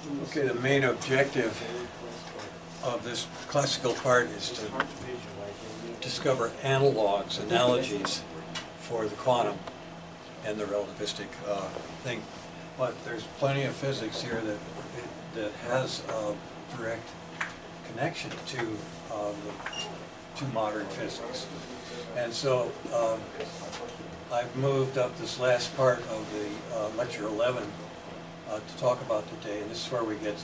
Okay, the main objective of this classical part is to discover analogs, analogies for the quantum and the relativistic thing. But there's plenty of physics here that has a direct connection to modern physics. And so I've moved up this last part of the lecture 11 to talk about today, and this is where we get,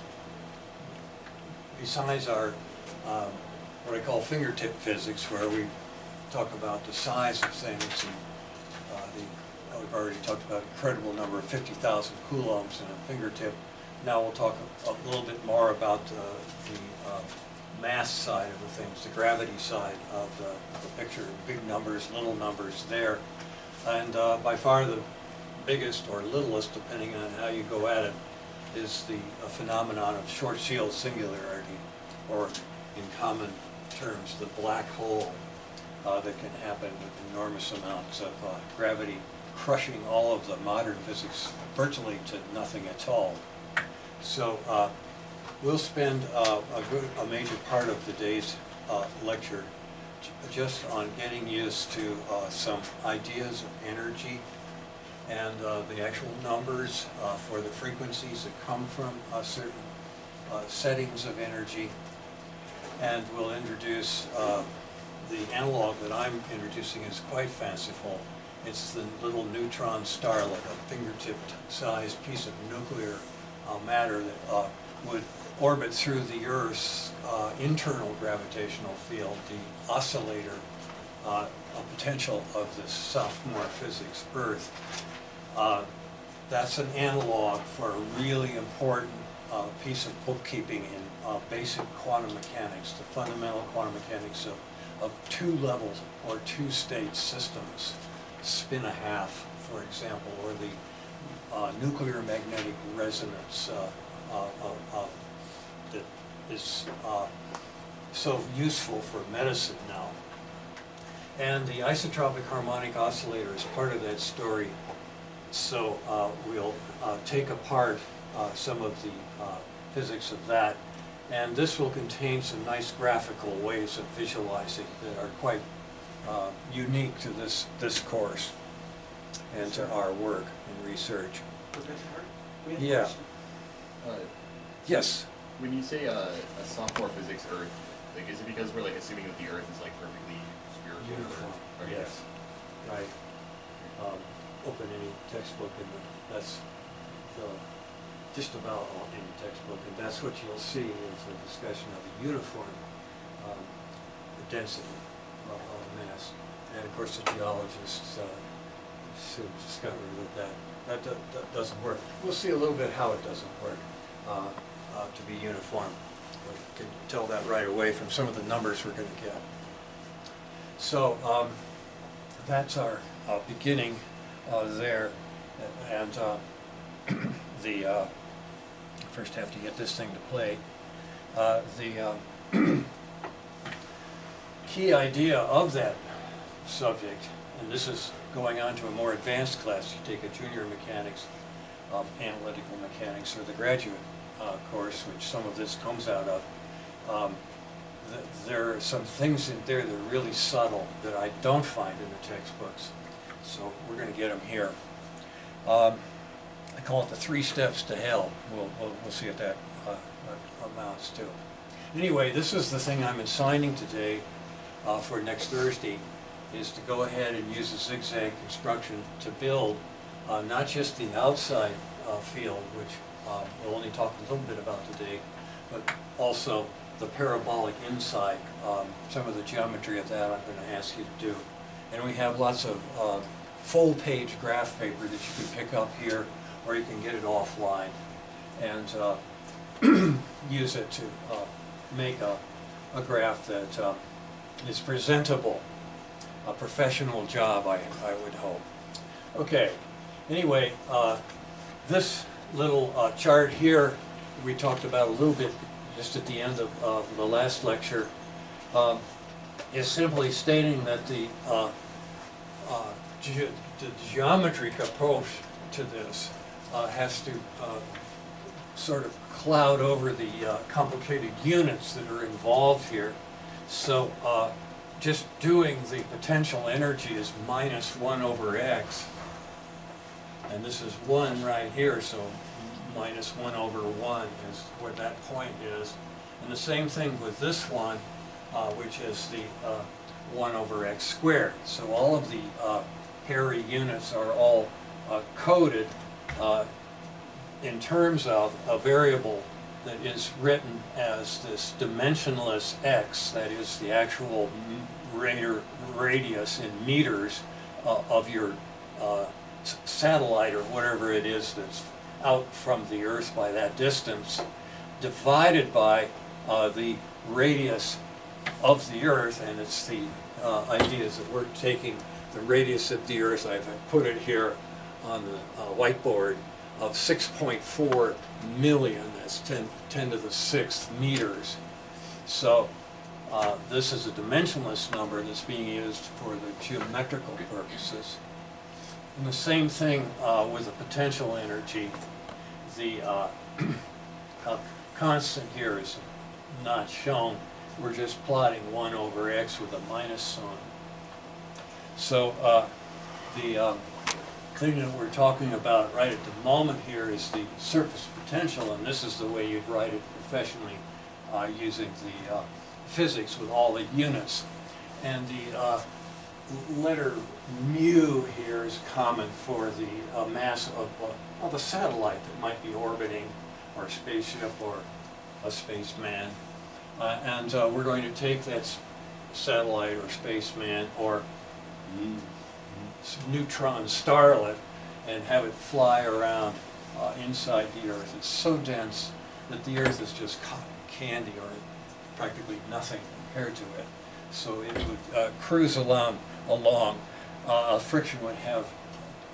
besides our what I call fingertip physics, where we talk about the size of things, and we've already talked about an incredible number of 50,000 coulombs in a fingertip. Now we'll talk a little bit more about the mass side of the things, the gravity side of the picture, big numbers, little numbers there. And by far the biggest or littlest, depending on how you go at it, is the phenomenon of short-field singularity, or in common terms, the black hole that can happen with enormous amounts of gravity crushing all of the modern physics virtually to nothing at all. So we'll spend a major part of the day's lecture just on getting used to some ideas of energy and the actual numbers for the frequencies that come from certain settings of energy. And we'll introduce the analog that I'm introducing is quite fanciful. It's the little neutron starlet, a fingertip-sized piece of nuclear matter that would orbit through the Earth's internal gravitational field, the oscillator potential of this sophomore physics Earth. That's an analog for a really important piece of bookkeeping in basic quantum mechanics, the fundamental quantum mechanics of two levels or two state systems, spin a half, for example, or the nuclear magnetic resonance that is so useful for medicine now. And the isotropic harmonic oscillator is part of that story. So we'll take apart some of the physics of that, and this will contain some nice graphical ways of visualizing that are quite unique to this course and to our work and research. Professor Hart, we have a Yeah. question. Yes. When you say a sophomore physics Earth, like, is it because we're like assuming that the Earth is like perfectly spherical? Uniform. Or, Yes. Right. Open any textbook, and that's just about any textbook, and that's what you'll see is a discussion of a uniform density of mass. And of course, the geologists soon discover that doesn't work. We'll see a little bit how it doesn't work to be uniform. We can tell that right away from some of the numbers we're going to get. So that's our beginning there, and the first have to get this thing to play. The key idea of that subject, and this is going on to a more advanced class. You take a junior mechanics, analytical mechanics, or the graduate course, which some of this comes out of. There are some things in there that are really subtle that I don't find in the textbooks, so we're going to get them here. I call it the 3 steps to hell. We'll see what that amounts to. Anyway, this is the thing I'm assigning today for next Thursday, is to go ahead and use a zigzag construction to build not just the outside field, which we'll only talk a little bit about today, but also the parabolic inside. Some of the geometry of that I'm going to ask you to do. And we have lots of full-page graph paper that you can pick up here, or you can get it offline and use it to make a graph that is presentable, a professional job, I would hope. Okay, anyway, this little chart here we talked about a little bit just at the end of the last lecture, is simply stating that the geometric approach to this has to sort of cloud over the complicated units that are involved here. So just doing the potential energy is minus 1 over x. And this is 1 right here, so minus 1 over 1 is where that point is. And the same thing with this one, which is the 1 over x squared. So all of the hairy units are all coded in terms of a variable that is written as this dimensionless x, that is the actual radius in meters of your satellite or whatever it is that's out from the Earth by that distance, divided by the radius of the Earth. And it's the idea is that we're taking the radius of the Earth, I've put it here on the whiteboard, of 6.4 million, that's 10 to the 6th meters. So this is a dimensionless number that's being used for the geometrical purposes. And the same thing with the potential energy. The constant here is not shown. We're just plotting 1 over x with a minus sign. So the thing that we're talking about right at the moment here is the surface potential, and this is the way you'd write it professionally using the physics with all the units. And the letter mu here is common for the mass of a satellite that might be orbiting, or a spaceship, or a spaceman. And we're going to take that satellite or spaceman or neutron starlet and have it fly around inside the Earth. It's so dense that the Earth is just cotton candy, or practically nothing compared to it. So it would cruise along. Friction would have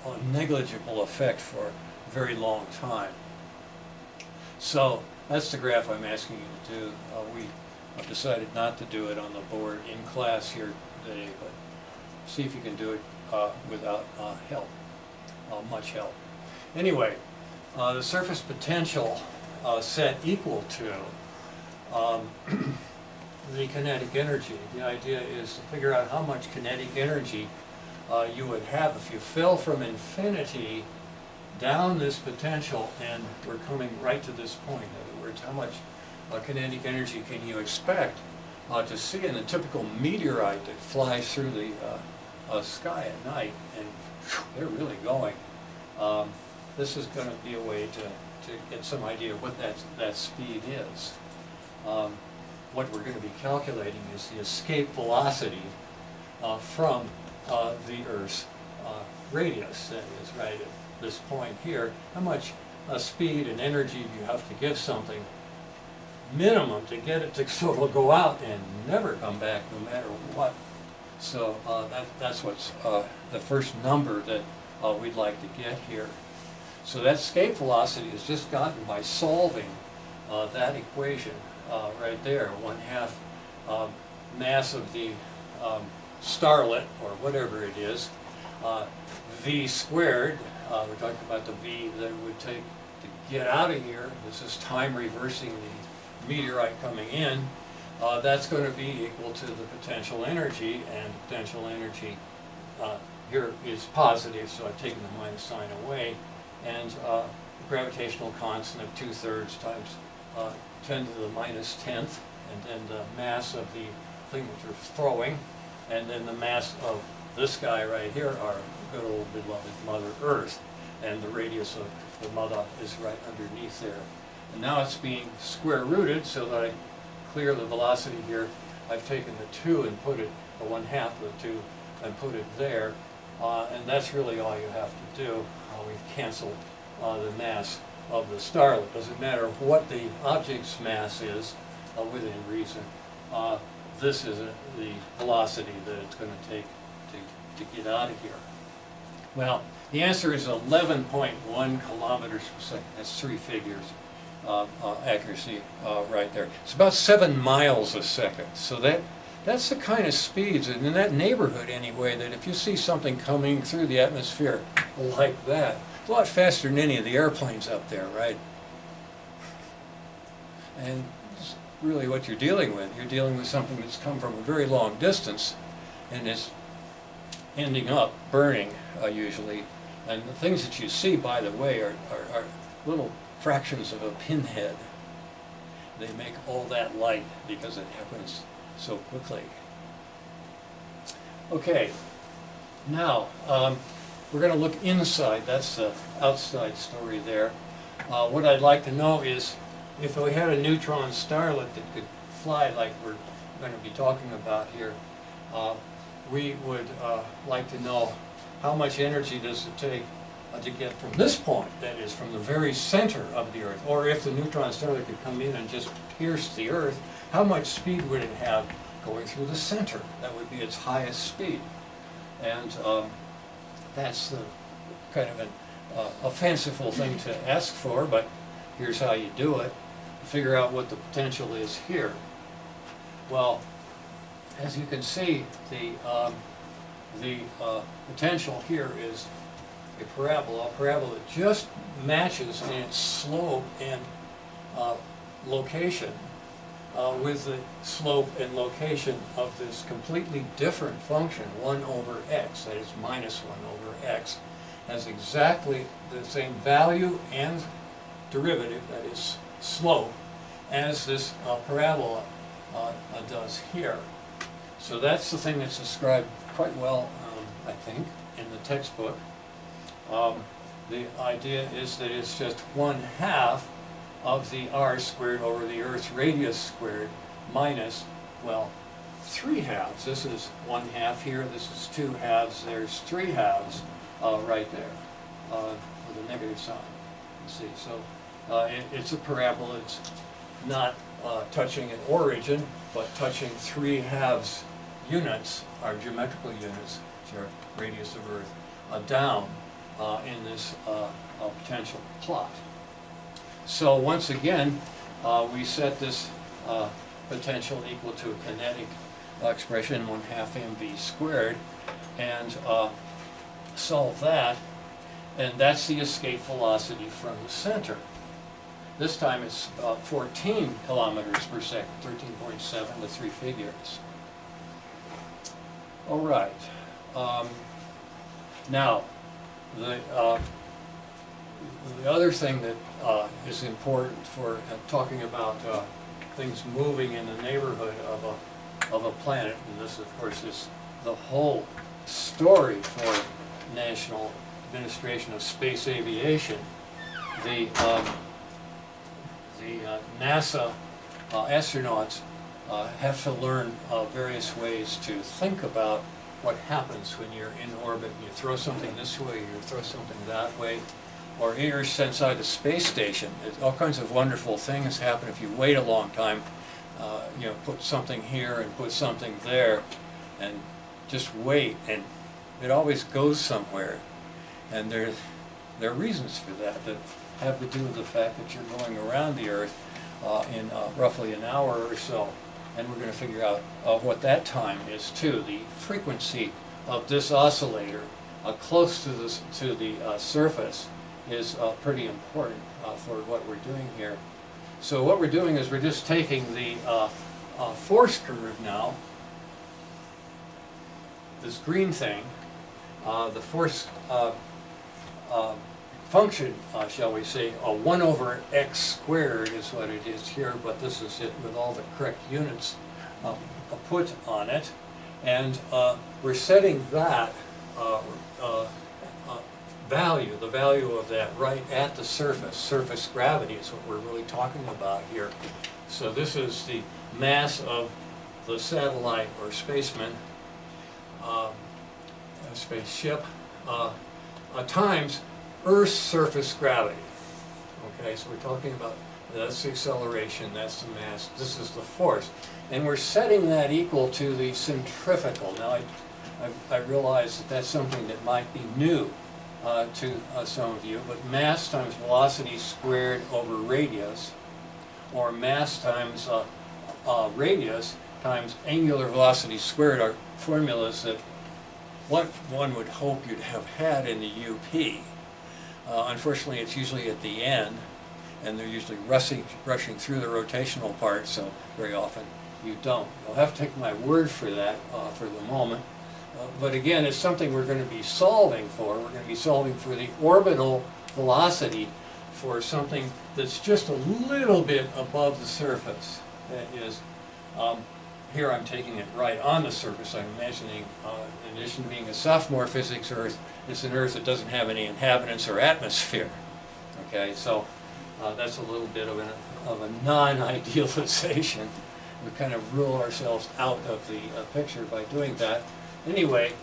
a negligible effect for a very long time. So that's the graph I'm asking you to do. We have decided not to do it on the board in class here today, but see if you can do it without help, much help. Anyway, the surface potential set equal to the kinetic energy. The idea is to figure out how much kinetic energy you would have if you fell from infinity down this potential, and we're coming right to this point. In other words, how much kinetic energy can you expect to see in a typical meteorite that flies through the sky at night, and they're really going. This is going to be a way to get some idea of what that speed is. What we're going to be calculating is the escape velocity from the Earth's radius, that is, right at this point here. How much speed and energy do you have to give something minimum to get it to sort of go out and never come back no matter what? So that's what's the first number that we'd like to get here. So that escape velocity is just gotten by solving that equation right there. 1/2 mass of the starlet, or whatever it is, v squared. We're talking about the v that it would take to get out of here. This is time reversing the meteorite coming in. That's going to be equal to the potential energy, and potential energy here is positive, so I've taken the minus sign away, and gravitational constant of 2/3 times 10 to the minus 10th, and then the mass of the thing that you're throwing, and then the mass of this guy right here, our good old beloved Mother Earth, and the radius of the Mother is right underneath there. And now it's being square rooted, so that I clear the velocity here. I've taken the 2 and put it, the 1/2 of the 2, and put it there, and that's really all you have to do. We've canceled the mass of the starlet. Doesn't matter what the object's mass is, within reason. This is the velocity that it's going to take to get out of here. Well, the answer is 11.1 kilometers per second. That's 3 figures accuracy right there. It's about 7 miles a second. So that's the kind of speeds, and in that neighborhood anyway, that if you see something coming through the atmosphere like that, it's a lot faster than any of the airplanes up there, right? And it's really what you're dealing with something that's come from a very long distance and is ending up burning usually. And the things that you see, by the way, are little fractions of a pinhead. They make all that light because it happens so quickly. Okay, now we're going to look inside. That's the outside story there. What I'd like to know is if we had a neutron starlet that could fly like we're going to be talking about here, we would like to know how much energy does it take to get from this point, that is, from the very center of the Earth, or if the neutron starlet could come in and just pierce the Earth, how much speed would it have going through the center? That would be its highest speed. And that's the kind of a fanciful thing to ask for, but here's how you do it. Figure out what the potential is here. Well, as you can see, the potential here is a parabola that just matches in its slope and location with the slope and location of this completely different function, 1 over x, that is minus 1 over x, has exactly the same value and derivative, that is slope, as this parabola does here. So that's the thing that's described quite well, I think, in the textbook. The idea is that it's just 1/2 of the r squared over the Earth's radius squared minus, well, 3/2. This is 1/2 here, this is 2/2, there's 3/2 right there with a negative sign, you see. So it's a parabola. It's not touching an origin, but touching 3/2 units, our geometrical units, which are radius of Earth, down in this potential plot. So once again, we set this potential equal to a kinetic expression, 1/2 mv squared, and solve that, and that's the escape velocity from the center. This time it's about 14 kilometers per second, 13.7 to 3 figures. All right. Now, the other thing that is important for talking about things moving in the neighborhood of a planet, and this, of course, is the whole story for National Administration of Space Aviation. The NASA astronauts have to learn various ways to think about what happens when you're in orbit and you throw something this way, you throw something that way, or you're inside the space station. All kinds of wonderful things happen if you wait a long time. You know, put something here and put something there, and just wait, and it always goes somewhere. And there are reasons for that have to do with the fact that you're going around the Earth in roughly an hour or so. And we're going to figure out what that time is too. The frequency of this oscillator close to the surface is pretty important for what we're doing here. So what we're doing is we're just taking the force curve now, this green thing, the force function, shall we say, 1 over x squared is what it is here, but this is it with all the correct units put on it. And we're setting that value, the value of that, right at the surface. Surface gravity is what we're really talking about here. So this is the mass of the satellite or spaceman, spaceship, times Earth's surface gravity. Okay, so we're talking about, that's the acceleration, that's the mass, this is the force. And we're setting that equal to the centrifugal. Now, I realize that that's something that might be new to some of you, but mass times velocity squared over radius, or mass times radius times angular velocity squared are formulas that one would hope you'd have had in the UP. Unfortunately, it's usually at the end, and they're usually rushing through the rotational part, so very often you don't. You'll have to take my word for that for the moment. But again, it's something we're going to be solving for. We're going to be solving for the orbital velocity for something that's just a little bit above the surface. That is, here I'm taking it right on the surface. I'm imagining, in addition to being a sophomore physics Earth, it's an Earth that doesn't have any inhabitants or atmosphere. Okay, so that's a little bit of a non-idealization. We kind of rule ourselves out of the picture by doing that. Anyway,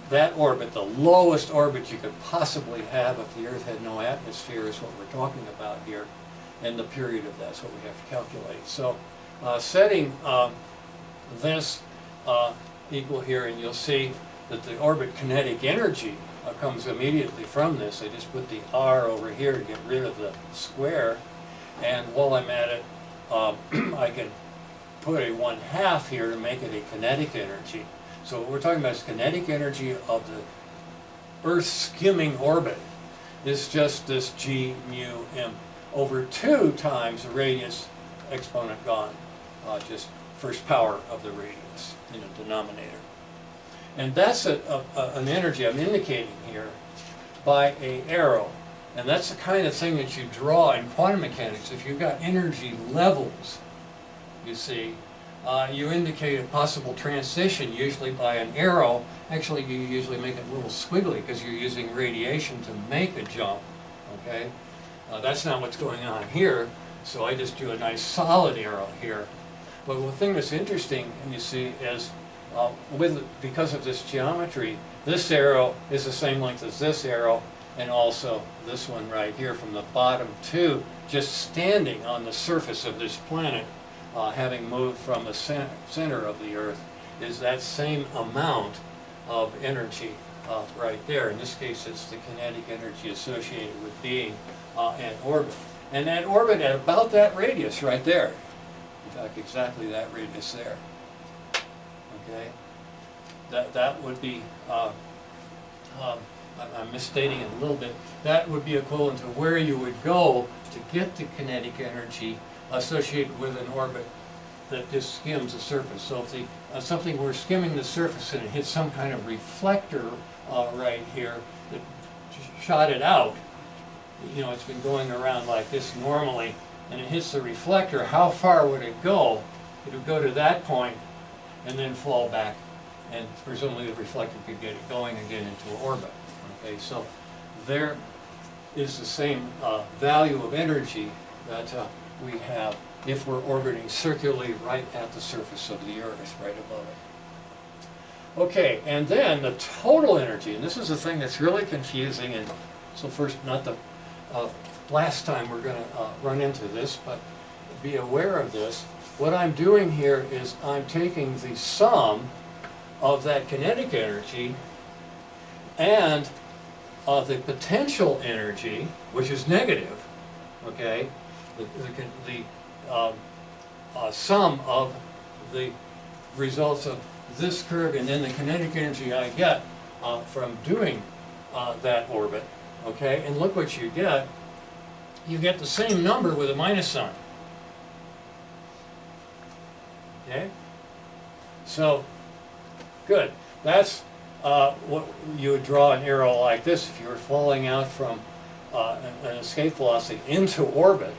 that orbit, the lowest orbit you could possibly have if the Earth had no atmosphere, is what we're talking about here, and the period of that's what we have to calculate. So setting this equal here, and you'll see that the orbit kinetic energy comes immediately from this. I just put the R over here to get rid of the square, and while I'm at it, I can put a 1/2 here to make it a kinetic energy. So what we're talking about is kinetic energy of the Earth skimming orbit is just this g mu m over 2 times the radius exponent gone, just first power of the radius in a denominator. And that's an energy I'm indicating here by a arrow. And that's the kind of thing that you draw in quantum mechanics. If you've got energy levels, you see, you indicate a possible transition usually by an arrow. Actually, you usually make it a little squiggly because you're using radiation to make a jump. Okay, that's not what's going on here. So I just do a nice solid arrow here. But the thing that's interesting, you see, is because of this geometry, this arrow is the same length as this arrow, and also this one right here from the bottom to just standing on the surface of this planet, having moved from the center of the Earth, is that same amount of energy right there. In this case, it's the kinetic energy associated with being an orbit. And that orbit at about that radius right there. In fact, exactly that radius there. Okay? That would be, I'm misstating it a little bit, that would be equivalent to where you would go to get the kinetic energy associated with an orbit that just skims the surface. So if something were skimming the surface and it hits some kind of reflector right here that shot it out, you know, it's been going around like this normally, and it hits the reflector, how far would it go? It would go to that point and then fall back, and presumably the reflector could get it going again into orbit. Okay, so there is the same value of energy that we have if we're orbiting circularly right at the surface of the Earth, right above it. Okay, and then the total energy, and this is the thing that's really confusing, and so first, not the last time we're going to run into this, but be aware of this. What I'm doing here is I'm taking the sum of that kinetic energy and the potential energy, which is negative, okay, the sum of the results of this curve and then the kinetic energy I get from doing that orbit, okay, and look what you get. You get the same number with a minus sign. Okay? So, good. That's what you would draw an arrow like this if you were falling out from an escape velocity into orbit.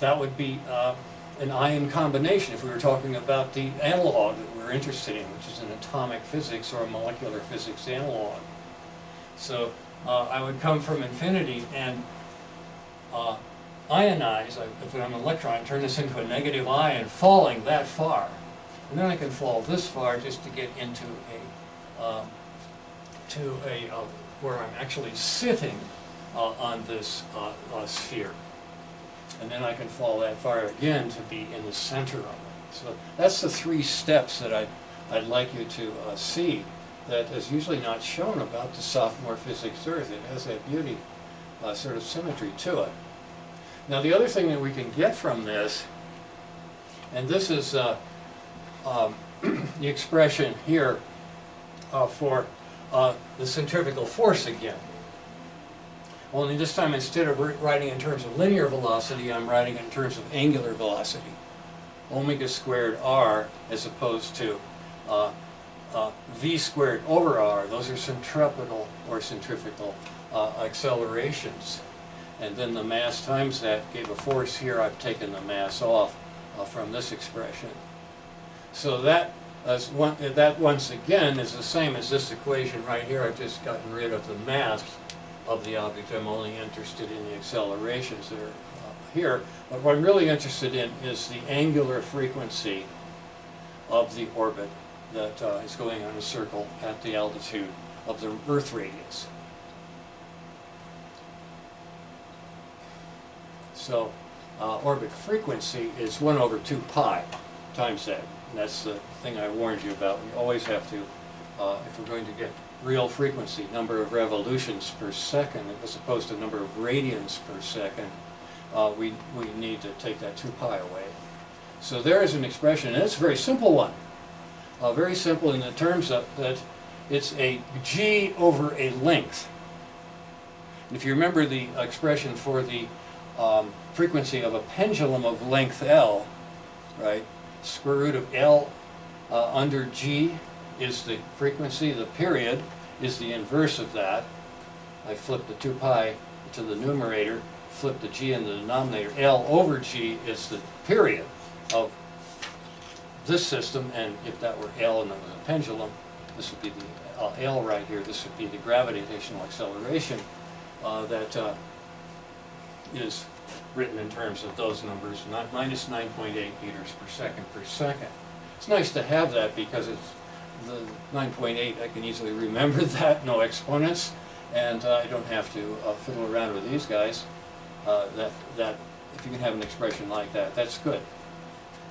That would be an ion combination if we were talking about the analog that we're interested in, which is an atomic physics or a molecular physics analog. So I would come from infinity and ionize, if I'm an electron, turn this into a negative ion falling that far. And then I can fall this far just to get into where I'm actually sitting on this sphere. And then I can fall that far again to be in the center of it. So that's the 3 steps that I'd like you to see that is usually not shown about the sophomore physics Earth. It has that beauty, sort of symmetry to it. Now the other thing that we can get from this, and this is the expression here for the centrifugal force again. Only this time, instead of writing in terms of linear velocity, I'm writing in terms of angular velocity. Omega squared r as opposed to v squared over r. Those are centripetal or centrifugal accelerations. And then the mass times that gave a force here. I've taken the mass off from this expression. So that once again is the same as this equation right here. I've just gotten rid of the mass of the object. I'm only interested in the accelerations that are here. But what I'm really interested in is the angular frequency of the orbit that is going on a circle at the altitude of the Earth radius. So orbit frequency is 1 over 2 pi times that. And that's the thing I warned you about. We always have to, if we're going to get real frequency, number of revolutions per second, as opposed to number of radians per second, we need to take that 2 pi away. So there is an expression, and it's a very simple one. Very simple in the terms of that it's a g over a length. And if you remember the expression for the frequency of a pendulum of length L, right? Square root of L under G is the frequency. The period is the inverse of that. I flip the 2 pi to the numerator, flip the G in the denominator. L over G is the period of this system, and if that were L and it was a pendulum, this would be the L right here. This would be the gravitational acceleration that is written in terms of those numbers, minus 9.8 meters per second per second. It's nice to have that because it's the 9.8, I can easily remember that, no exponents, and I don't have to fiddle around with these guys. That if you can have an expression like that, that's good.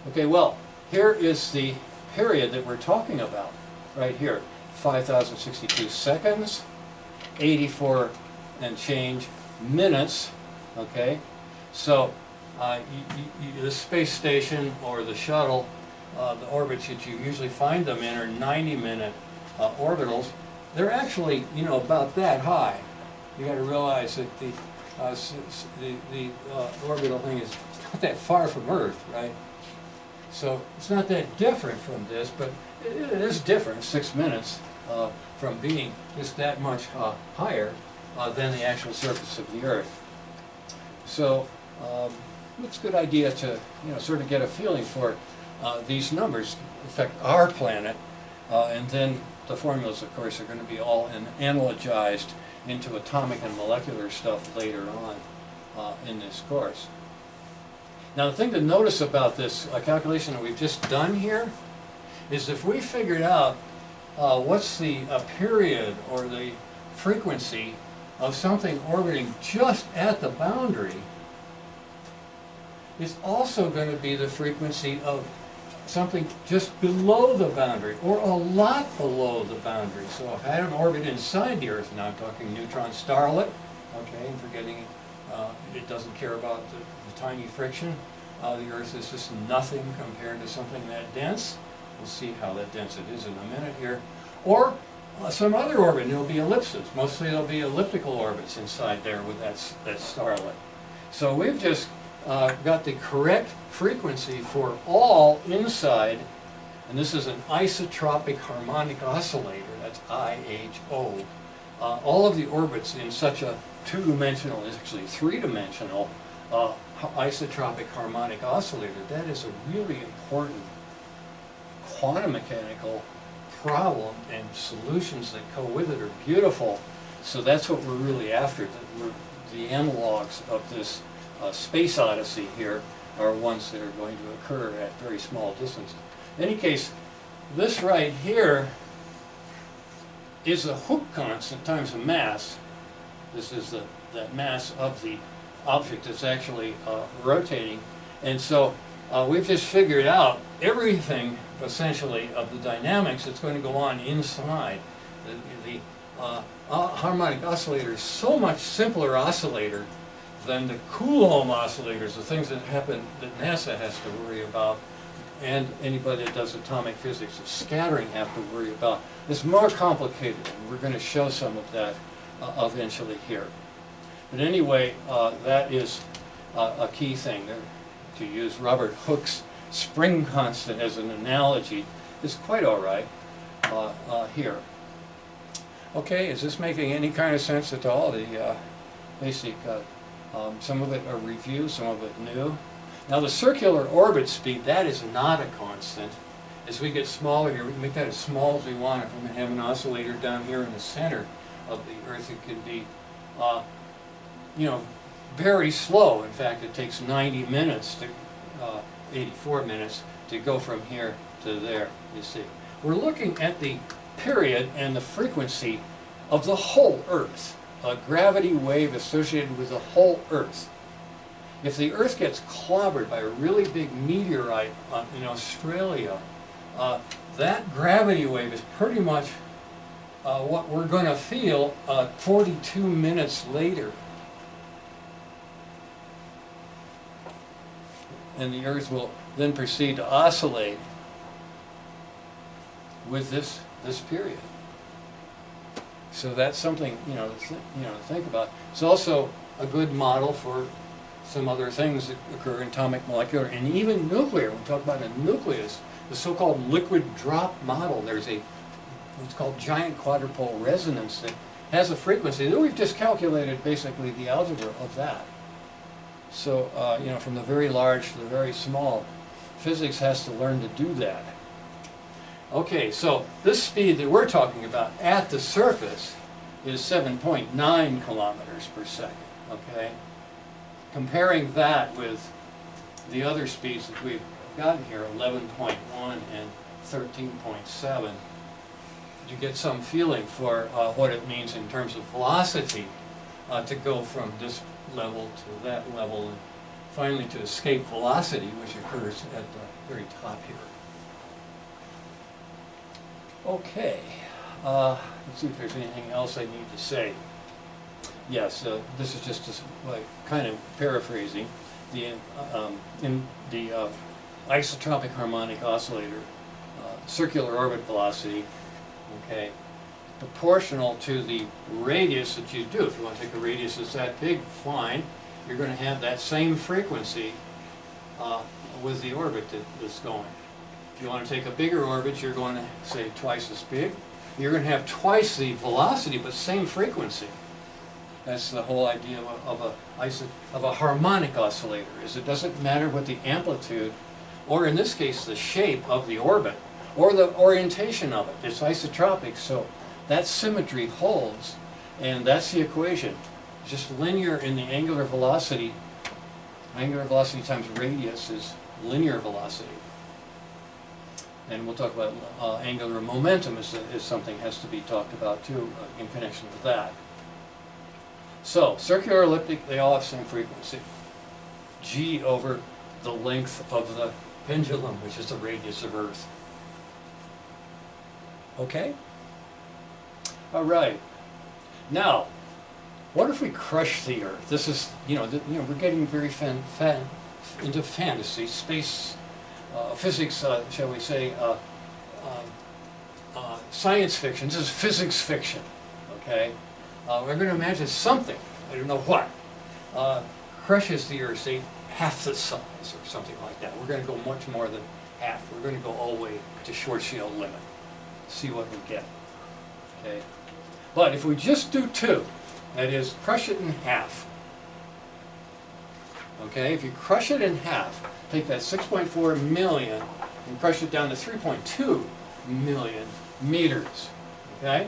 Okay, well, here is the period that we're talking about, right here. 5,062 seconds, 84 and change minutes, okay? So the space station or the shuttle, the orbits that you usually find them in are 90-minute orbitals. They're actually, you know, about that high. You got to realize that the orbital thing is not that far from Earth, right? So it's not that different from this, but it is different, 6 minutes, from being just that much higher than the actual surface of the Earth. So it's a good idea to, you know, sort of get a feeling for these numbers affect our planet, and then the formulas, of course, are going to be all analogized into atomic and molecular stuff later on in this course. Now, the thing to notice about this calculation that we've just done here is if we figured out what's the period or the frequency of something orbiting just at the boundary, it's also going to be the frequency of something just below the boundary or a lot below the boundary. So if I had an orbit inside the Earth, now I'm talking neutron starlet, okay, and forgetting it doesn't care about the tiny friction. The Earth is just nothing compared to something that dense. We'll see how that dense it is in a minute here. Or some other orbit, and it'll be ellipses. Mostly it'll be elliptical orbits inside there with that starlet. So we've just got the correct frequency for all inside, and this is an isotropic harmonic oscillator, that's IHO. All of the orbits in such a two-dimensional, actually three-dimensional isotropic harmonic oscillator. That is a really important quantum mechanical problem, and solutions that go with it are beautiful. So that's what we're really after. The analogs of this space odyssey here are ones that are going to occur at very small distance. In any case, this right here is a Hooke constant times the mass. This is that mass of the object that's actually rotating. And so we've just figured out everything, essentially, of the dynamics that's going to go on inside. The harmonic oscillator is so much simpler oscillator than the Coulomb oscillators, the things that happen that NASA has to worry about, and anybody that does atomic physics of scattering have to worry about. It's more complicated, and we're going to show some of that eventually here. But anyway, that is a key thing. To use Robert Hooke's spring constant as an analogy is quite all right here. Okay, is this making any kind of sense at all? The basic, some of it a review, some of it new. Now the circular orbit speed, that is not a constant. As we get smaller here, we can make that as small as we want. If we have an oscillator down here in the center of the Earth, it can be, you know, very slow. In fact, it takes 90 minutes to, 84 minutes to go from here to there, you see. We're looking at the period and the frequency of the whole Earth, a gravity wave associated with the whole Earth. If the Earth gets clobbered by a really big meteorite in Australia, that gravity wave is pretty much what we're going to feel 42 minutes later. And the Earth will then proceed to oscillate with this period. So that's something to think about. It's also a good model for some other things that occur in atomic, molecular, and even nuclear. When we talk about a nucleus, the so-called liquid drop model, there's what's called giant quadrupole resonance that has a frequency that we've just calculated basically the algebra of that. So, from the very large to the very small, physics has to learn to do that. Okay, so this speed that we're talking about at the surface is 7.9 kilometers per second, okay? Comparing that with the other speeds that we've gotten here, 11.1 and 13.7, you get some feeling for what it means in terms of velocity to go from this level to that level and finally to escape velocity, which occurs at the very top here. Okay, let's see if there's anything else I need to say. Yes, this is just like kind of paraphrasing in the isotropic harmonic oscillator, circular orbit velocity, okay, proportional to the radius that you do. If you want to take a radius that's that big, fine. You're going to have that same frequency with the orbit that's going. If you want to take a bigger orbit, you're going to say twice as big. You're going to have twice the velocity, but same frequency. That's the whole idea of a harmonic oscillator. Is it doesn't matter what the amplitude, or in this case the shape of the orbit, or the orientation of it. It's isotropic, so that symmetry holds, and that's the equation. Just linear in the angular velocity. Angular velocity times radius is linear velocity. And we'll talk about angular momentum is something has to be talked about too in connection with that. So, circular elliptic, they all have the same frequency. G over the length of the pendulum, which is the radius of Earth. Okay? All right. Now, what if we crush the Earth? This is, we're getting very into fantasy, space, physics, shall we say, science fiction. This is physics fiction, okay? We're going to imagine something, I don't know what, crushes the Earth, say half the size or something like that. We're going to go much more than half. We're going to go all the way to Schwarzschild limit. See what we get, okay? But if we just do 2, that is, crush it in half, okay? If you crush it in half, take that 6.4 million and crush it down to 3.2 million meters, okay?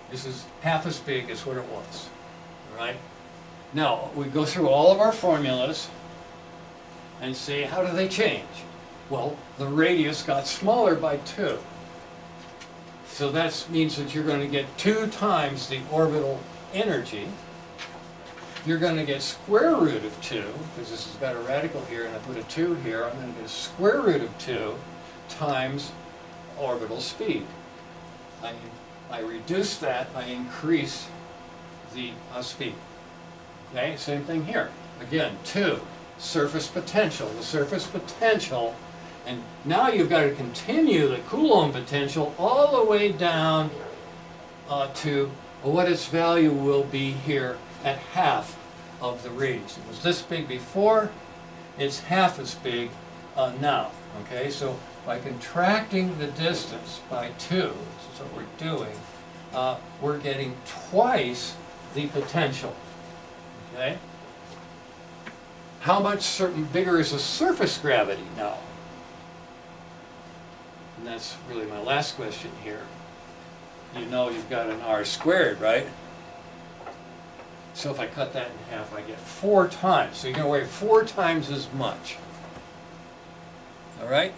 This is half as big as what it was, all right? Now, we go through all of our formulas and see how do they change? Well, the radius got smaller by 2. So that means that you're going to get 2 times the orbital energy. You're going to get square root of 2, because this has got a radical here, and I put a 2 here. I'm going to get a square root of 2 times orbital speed. I reduce that, I increase the speed. Okay, same thing here. Again, 2, surface potential. The surface potential, and now you've got to continue the Coulomb potential all the way down to what its value will be here at half of the radius. It was this big before, it's half as big now, okay? So by contracting the distance by 2, which is what we're doing, we're getting twice the potential, okay? How much bigger is the surface gravity now? And that's really my last question here. You know you've got an r squared, right? So if I cut that in half, I get 4 times. So you're going to weigh 4 times as much. All right?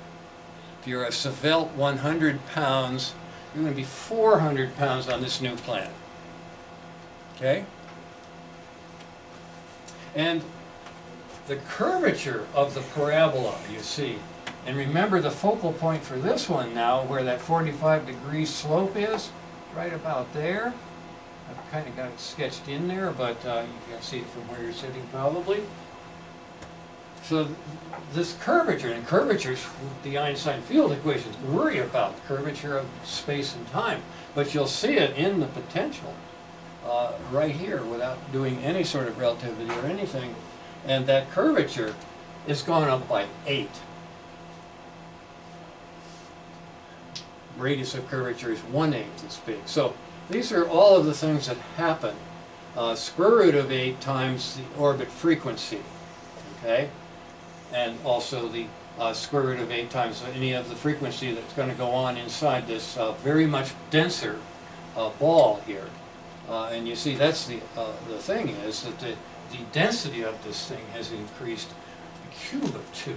If you're a Svelte 100 pounds, you're going to be 400 pounds on this new planet. Okay? And the curvature of the parabola, you see, and remember the focal point for this one now, where that 45-degree slope is, right about there. I've kind of got it sketched in there, but you can see it from where you're sitting probably. So this curvature, and curvatures, the Einstein field equations worry about curvature of space and time, but you'll see it in the potential right here without doing any sort of relativity or anything. And that curvature is gone up by 8. Radius of curvature is 1/8 as big. So these are all of the things that happen. Square root of 8 times the orbit frequency, okay? And also the square root of 8 times any of the frequency that's going to go on inside this very much denser ball here. And you see that's the thing is that the density of this thing has increased a cube of 2.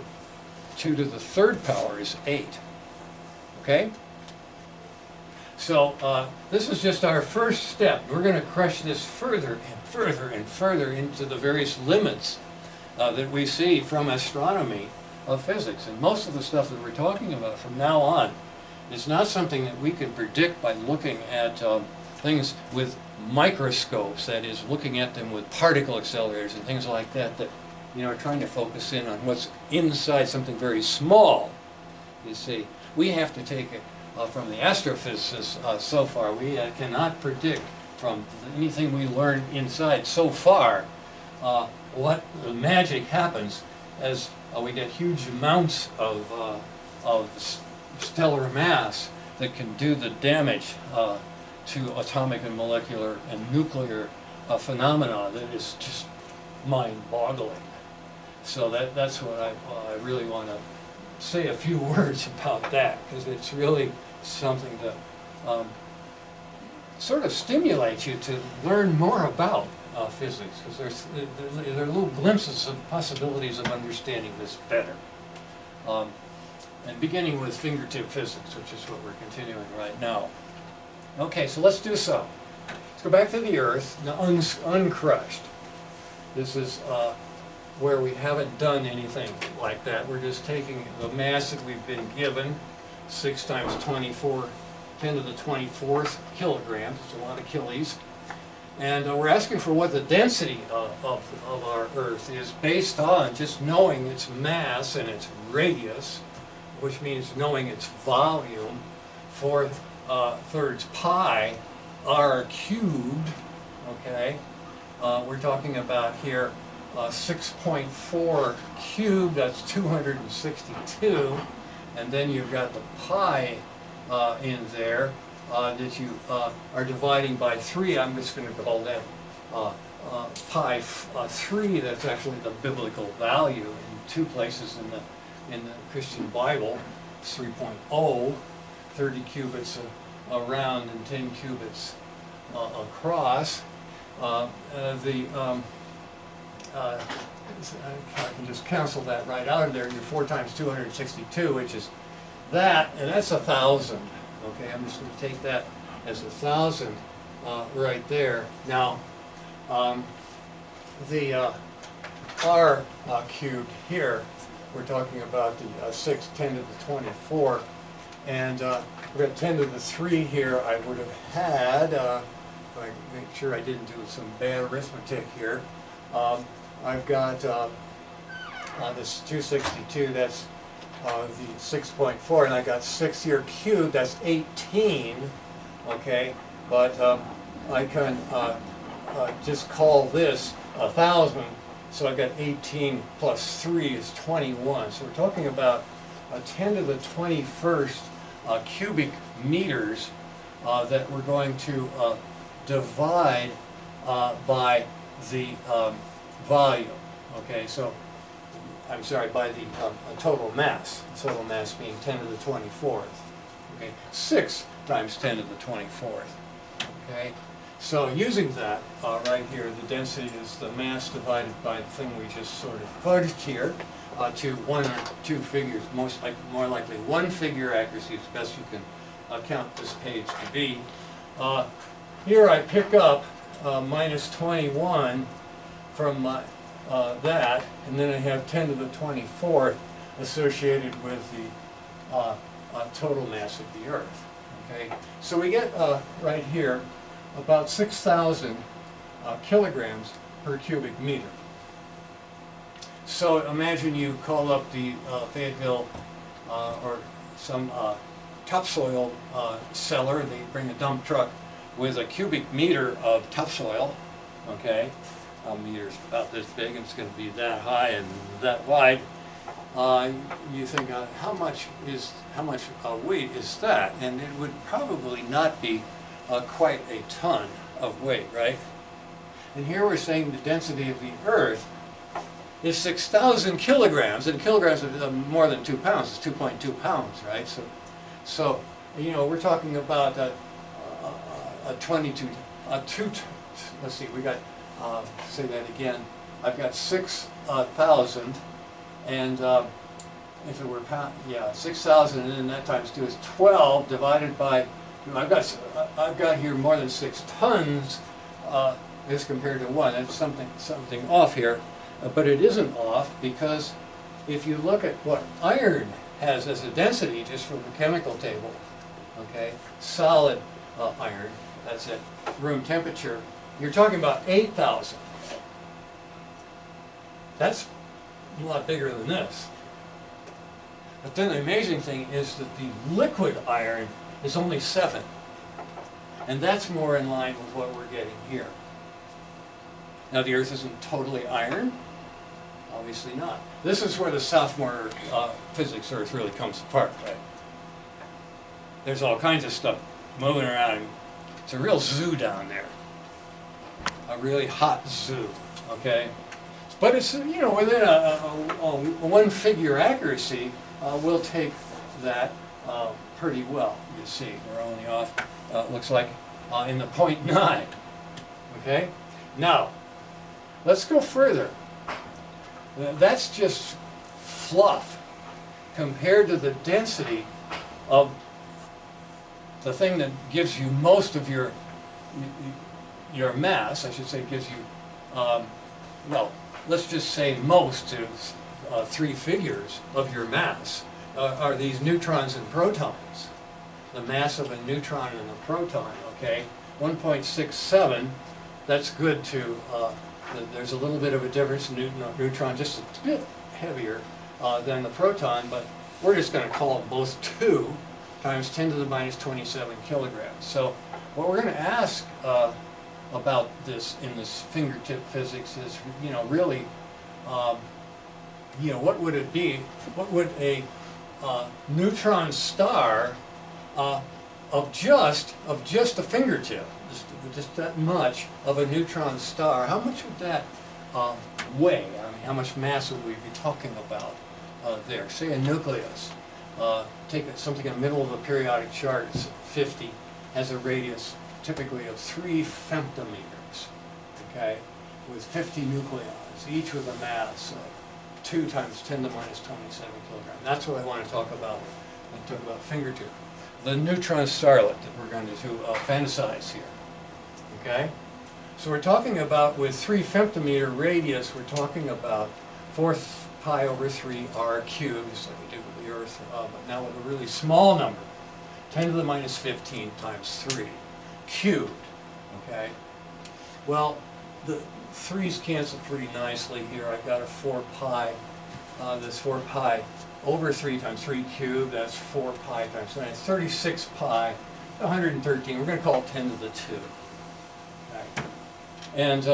2 to the 3rd power is 8. Okay? So this is just our first step. We're going to crush this further and further and further into the various limits that we see from astronomy of physics. And most of the stuff that we're talking about from now on is not something that we can predict by looking at things with microscopes, that is, looking at them with particle accelerators and things like that, that are trying to focus in on what's inside something very small. You see, we have to take it from the astrophysicists so far. We cannot predict from anything we learn inside so far what the magic happens as we get huge amounts of stellar mass that can do the damage to atomic and molecular and nuclear phenomena that is just mind-boggling. So that's what I really want to say a few words about that, because it's really something that sort of stimulates you to learn more about physics, because there are little glimpses of possibilities of understanding this better. And beginning with fingertip physics, which is what we're continuing right now. Okay, so let's do so. Let's go back to the Earth, now uncrushed. This is where we haven't done anything like that. We're just taking the mass that we've been given, 6 times 24, 10 to the 24th kilograms. It's a lot of killies. And we're asking for what the density of our Earth is based on just knowing its mass and its radius, which means knowing its volume, 4/3 pi r cubed, okay? We're talking about here 6.4 cubed, that's 262, and then you've got the pi in there that you are dividing by 3. I'm just going to call that pi 3. That's actually the biblical value in 2 places in the Christian Bible. It's 3.0, 30 cubits around and 10 cubits across. I can just cancel that right out of there. You're 4 times 262, which is that, and that's 1,000. Okay, I'm just going to take that as 1,000 right there. Now, the r cubed here, we're talking about the 6, 10 to the 24, and we've got 10 to the 3 here. I would have had, if I make sure I didn't do some bad arithmetic here, I've got this 262, that's the 6.4, and I got 6 here cubed, that's 18, okay, but I can just call this 1,000, so I got 18 plus 3 is 21. So we're talking about 10 to the 21st cubic meters that we're going to divide by the volume. Okay, so I'm sorry, by the total mass being 10 to the 24th. Okay, 6 times 10 to the 24th. Okay, so using that right here, the density is the mass divided by the thing we just sort of fudged here to 1 or 2 figures, more likely 1 figure accuracy is best you can count this page to be. Here I pick up minus 21 from that, and then I have 10 to the 24th associated with the total mass of the Earth. Okay, so we get right here about 6,000 kilograms per cubic meter. So imagine you call up the Fayetteville or some topsoil seller. They bring a dump truck with a cubic meter of topsoil. Okay, a meter's about this big, and it's going to be that high and that wide. You think, how much weight is that? And it would probably not be quite a ton of weight, right? And here we're saying the density of the Earth is 6,000 kilograms, and kilograms are more than 2 pounds. It's 2.2 pounds, right? So you know, we're talking about a 22, let's see, we got, say that again, I've got 6,000, and if it were pound, yeah, 6,000, and then that times 2 is 12 divided by, I've got here more than 6 tons as compared to 1. That's something off here, but it isn't off, because if you look at what iron has as a density just from the chemical table, okay, solid iron, that's at room temperature, you're talking about 8,000. That's a lot bigger than this. But then the amazing thing is that the liquid iron is only 7. And that's more in line with what we're getting here. Now the Earth isn't totally iron. Obviously not. This is where the sophomore physics Earth really comes apart, right? There's all kinds of stuff moving around. It's a real zoo down there. A really hot zoo, okay? But it's, you know, within a 1 figure accuracy, we'll take that pretty well. You see, we're only off, looks like, in the 0.9, okay? Now, let's go further. That's just fluff compared to the density of the thing that gives you most of your mass. I should say gives you, well, let's just say most to 3 figures of your mass are these neutrons and protons. The mass of a neutron and a proton, okay? 1.67, that's good to, there's a little bit of a difference. Neutron just a bit heavier than the proton, but we're just going to call it both 2 times 10 to the minus 27 kilograms. So what we're going to ask about this in this fingertip physics is, you know, really, you know, what would it be? What would a neutron star of just a fingertip, just that much of a neutron star, how much would that weigh? I mean, how much mass would we be talking about there? Say a nucleus. Take something in the middle of the periodic chart, it's 50, has a radius typically of 3 femtometers, okay, with 50 nuclei, each with a mass of 2 times 10 to the minus 27 kilograms. That's what I want to talk about when I talk about fingertip. The neutron starlet that we're going to fantasize here, okay? So we're talking about, with 3 femtometer radius, we're talking about 4 pi over 3 r cubed, just like we did with the Earth, but now with a really small number, 10 to the minus 15 times 3 cubed, okay? Well, the 3's cancel pretty nicely here. I've got a 4 pi, this 4 pi over 3 times 3 cubed, that's 4 pi times 9, it's 36 pi, 113, we're going to call it 10 to the 2. Okay. And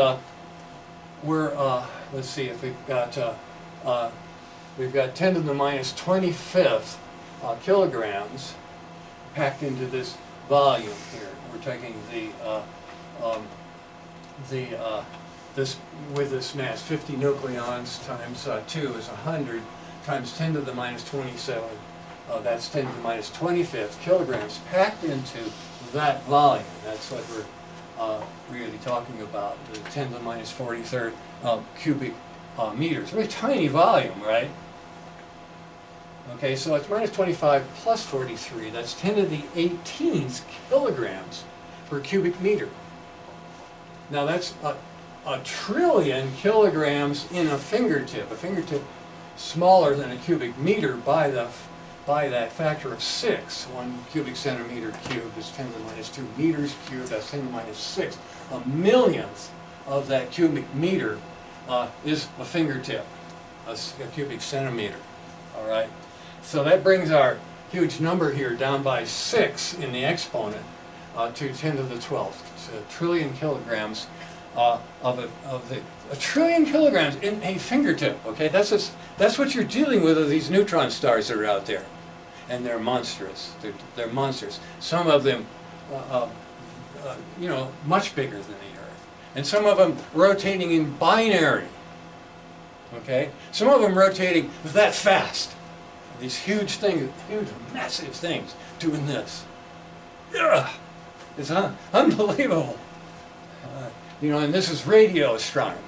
let's see if we've got 10 to the minus 25th kilograms packed into this volume here. We're taking this with this mass, 50 nucleons times 2 is 100 times 10 to the minus 27. That's 10 to the minus 25th kilograms packed into that volume. That's what we're really talking about, the 10 to the minus 43rd cubic meters. Very tiny volume, right? Okay, so it's minus 25 plus 43. That's 10 to the 18th kilograms per cubic meter. Now that's a trillion kilograms in a fingertip. A fingertip smaller than a cubic meter by that factor of 6. 1 cubic centimeter cubed is 10 to the minus 2 meters cubed. That's 10 to the minus 6. A millionth of that cubic meter is a fingertip, a cubic centimeter. All right. So that brings our huge number here down by 6 in the exponent to 10 to the 12th. So a trillion kilograms a trillion kilograms in a fingertip. Okay, that's what you're dealing with these neutron stars that are out there, and they're monstrous. They're monstrous. Some of them, much bigger than the Earth, and some of them rotating in binary. Okay, some of them rotating that fast. These huge things, huge, massive things, doing this. Ugh. It's unbelievable. And this is radio astronomy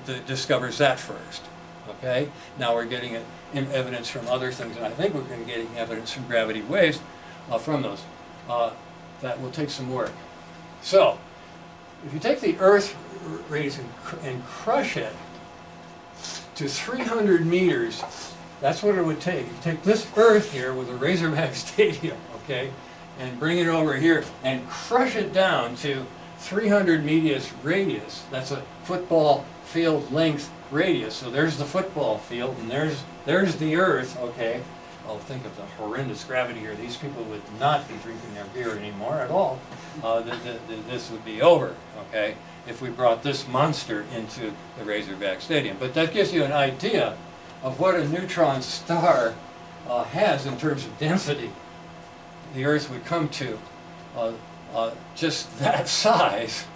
that discovers that first. Okay? Now we're getting it in evidence from other things, and I think we're going to be getting evidence from gravity waves from those. That will take some work. So, if you take the Earth radius and crush it to 300 meters, that's what it would take. You take this Earth here with a Razorback Stadium, okay, and bring it over here and crush it down to 300 meters radius. That's a football field length radius. So there's the football field, and there's the Earth, okay. Oh, think of the horrendous gravity here. These people would not be drinking their beer anymore at all. This would be over, okay, if we brought this monster into the Razorback Stadium. But that gives you an idea of what a neutron star has in terms of density. The Earth would come to just that size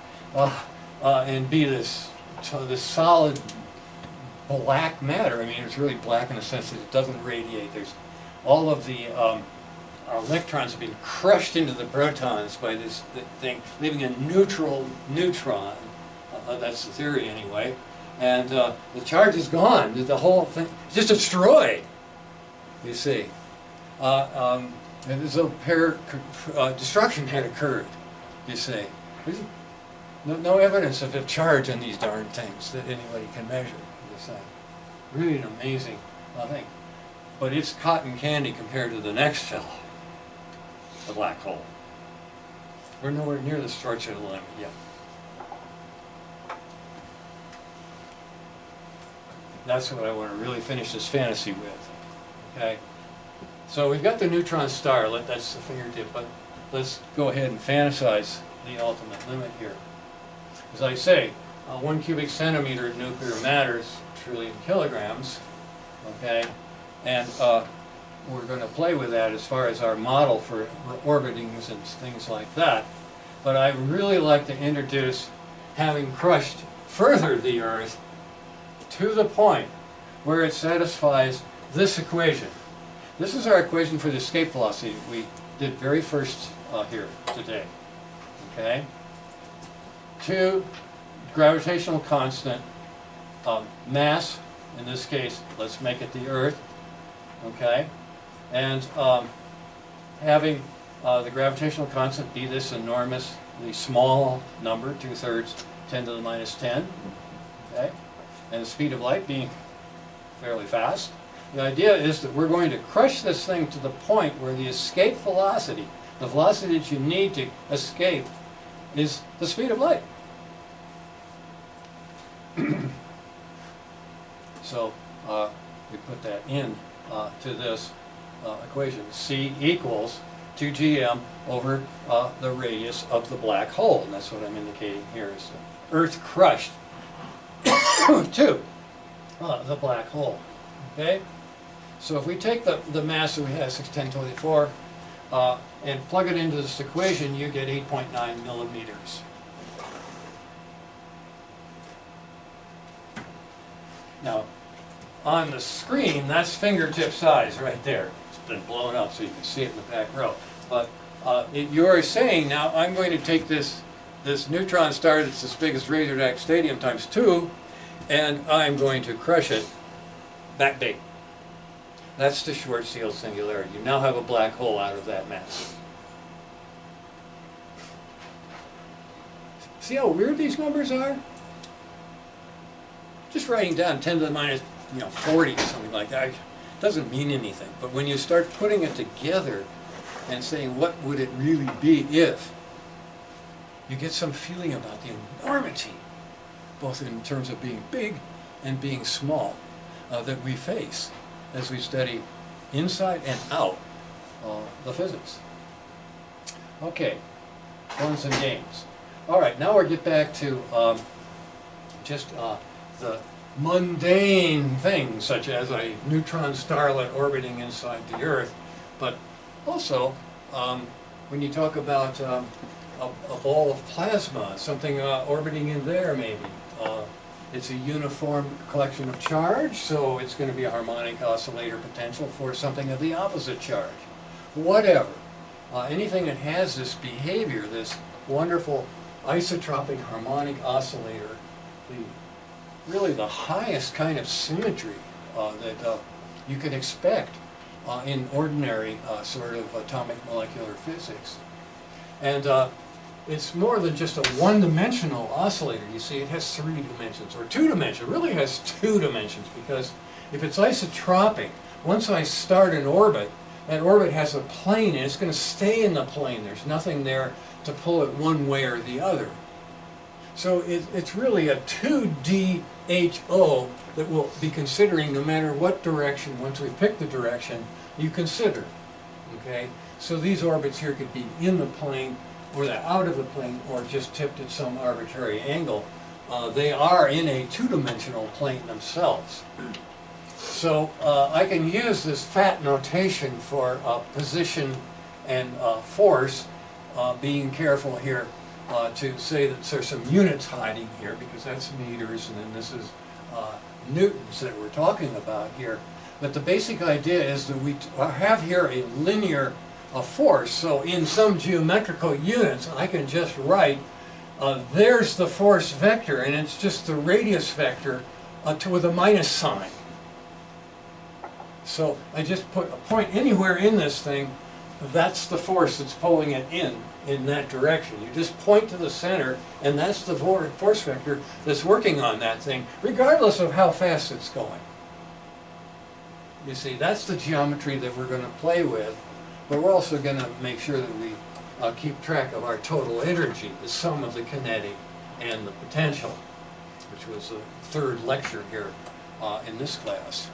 and be this solid black matter. I mean, it's really black in the sense that it doesn't radiate. There's all of the electrons have been crushed into the protons by this thing, leaving a neutral neutron. That's the theory anyway. And the charge is gone. The whole thing is just destroyed, you see. And as though destruction had occurred, you see. There's no evidence of a charge on these darn things that anybody can measure, you see. Really an amazing thing. But it's cotton candy compared to the next fellow, the black hole. We're nowhere near the stretch of the limit yet. That's what I want to really finish this fantasy with, okay? So we've got the neutron star, that's the fingertip, but let's go ahead and fantasize the ultimate limit here. As I say, 1 cubic centimeter of nuclear matter is a trillion kilograms, okay? And we're going to play with that as far as our model for orbitings and things like that. But I really like to introduce having crushed further the Earth to the point where it satisfies this equation. This is our equation for the escape velocity we did very first here today. Okay? 2 gravitational constant, mass, in this case, let's make it the Earth. Okay? And having the gravitational constant be this enormously small number, 2/3, 10 to the minus 10. Okay? And the speed of light being fairly fast. The idea is that we're going to crush this thing to the point where the escape velocity, the velocity that you need to escape, is the speed of light. So we put that in to this equation. C equals 2gm over the radius of the black hole. And that's what I'm indicating here is the Earth crushed to the black hole. Okay? So if we take the mass that we have, 6×10⁴, and plug it into this equation, you get 8.9 millimeters. Now, on the screen, that's fingertip size right there. It's been blown up so you can see it in the back row. But you're saying, now I'm going to take this neutron star that's as big as Razorback Stadium times 2, and I'm going to crush it that big. That's the Schwarzschild singularity. You now have a black hole out of that mass. See how weird these numbers are? Just writing down 10 to the minus 40 or something like that doesn't mean anything. But when you start putting it together and saying what would it really be if, you get some feeling about the enormity, both in terms of being big and being small, that we face as we study inside and out the physics. Okay, fun and games. All right, now we'll get back to just the mundane things, such as a neutron starlet orbiting inside the Earth, but also when you talk about a ball of plasma, something orbiting in there maybe. It's a uniform collection of charge, so it's going to be a harmonic oscillator potential for something of the opposite charge. Whatever. Anything that has this behavior, this wonderful isotropic harmonic oscillator, really the highest kind of symmetry that you can expect in ordinary sort of atomic molecular physics. And it's more than just a one-dimensional oscillator. You see, it has 3 dimensions, or 2 dimensions. It really has 2 dimensions, because if it's isotropic, once I start an orbit, that orbit has a plane, and it's going to stay in the plane. There's nothing there to pull it one way or the other. So it's really a 2D HO that we'll be considering no matter what direction, once we pick the direction, you consider. Okay? So these orbits here could be in the plane, or they're out of the plane, or just tipped at some arbitrary angle. They are in a 2-dimensional plane themselves. So I can use this fat notation for position and force, being careful here to say that there's some units hiding here, because that's meters, and then this is newtons that we're talking about here. But the basic idea is that we have here a linear force, so in some geometrical units I can just write there's the force vector, and it's just the radius vector with a minus sign. So I just put a point anywhere in this thing, that's the force that's pulling it in that direction. You just point to the center, and that's the force vector that's working on that thing, regardless of how fast it's going. You see, that's the geometry that we're going to play with, but we're also going to make sure that we keep track of our total energy, the sum of the kinetic and the potential, which was the 3rd lecture here in this class.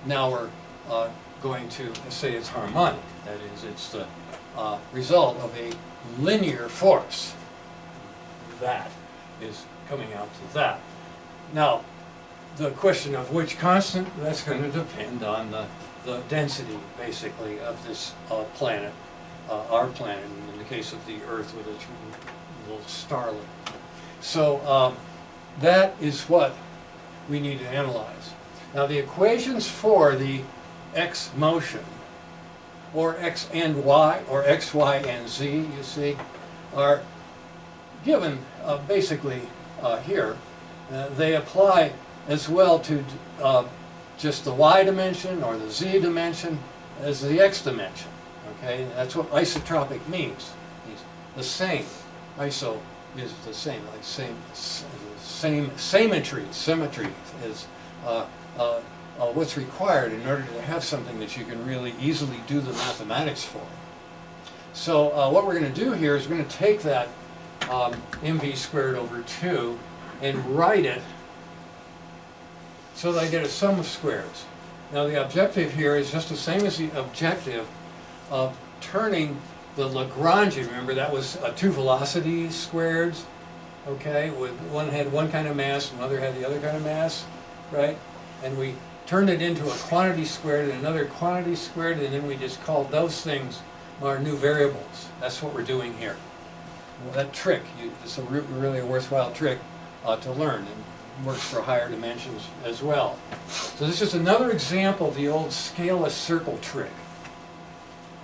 Now we're going to say it's harmonic. That is, it's the result of a linear force. That is coming out to that. Now, the question of which constant, that's going to depend on the density, basically, of this planet, our planet, in the case of the Earth with its little starlet. So that is what we need to analyze. Now, the equations for the x motion, or x and y, or x, y, and z, you see, are given basically here. They apply as well to just the y dimension or the z dimension as the x dimension. Okay, that's what isotropic means. It's the same. Iso is the same, like same symmetry. Symmetry is what's required in order to have something that you can really easily do the mathematics for. So what we're going to do here is we're going to take that mv squared over 2 and write it so that I get a sum of squares. Now the objective here is just the same as the objective of turning the Lagrangian. Remember, that was two velocity squareds, okay? With one had one kind of mass and the other had the other kind of mass, right? And we turned it into a quantity squared and another quantity squared, and then we just called those things our new variables. That's what we're doing here. Well, that trick, it's really a worthwhile trick to learn, and works for higher dimensions as well. So this is another example of the old scale a circle trick.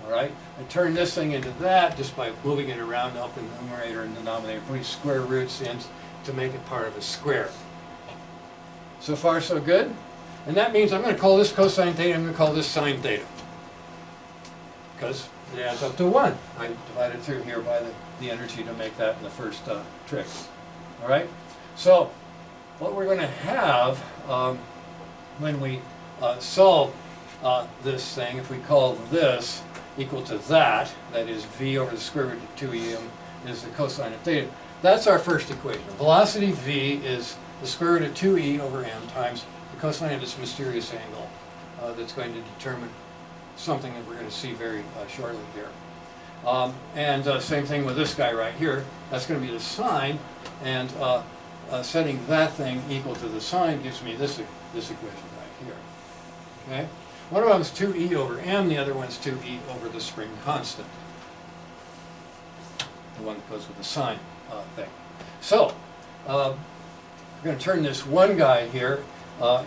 All right, I turn this thing into that just by moving it around up in the numerator and denominator, putting square roots in to make it part of a square. So far, so good. And that means I'm going to call this cosine theta, I'm going to call this sine theta, because it adds up to 1. I divided through here by the energy to make that in the first trick. All right? So what we're going to have when we solve this thing, if we call this equal to that is v over the square root of 2em is the cosine of theta. That's our first equation. Velocity v is the square root of 2e over m times the cosine of this mysterious angle that's going to determine something that we're going to see very shortly here. Same thing with this guy right here. That's going to be the sine, and setting that thing equal to the sine gives me this equation right here. Okay? One of them is 2e over m, the other one's 2e over the spring constant. The one that goes with the sine thing. So, we're going to turn this one guy here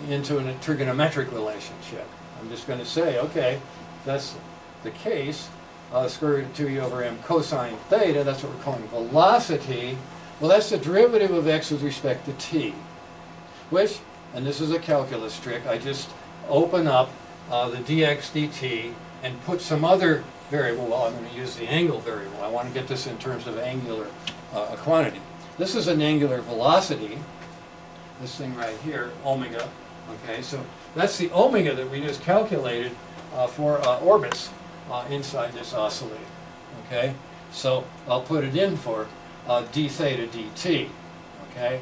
into a trigonometric relationship. I'm just going to say, okay, that's the case. Square root of 2e over m cosine theta, that's what we're calling velocity. Well, that's the derivative of x with respect to t, which, and this is a calculus trick, I just open up the dx dt and put some other variable. Well, I'm going to use the angle variable. I want to get this in terms of angular quantity. This is an angular velocity, this thing right here, omega. Okay, so that's the omega that we just calculated for orbits inside this oscillator. Okay, so I'll put it in for d theta dt. Okay,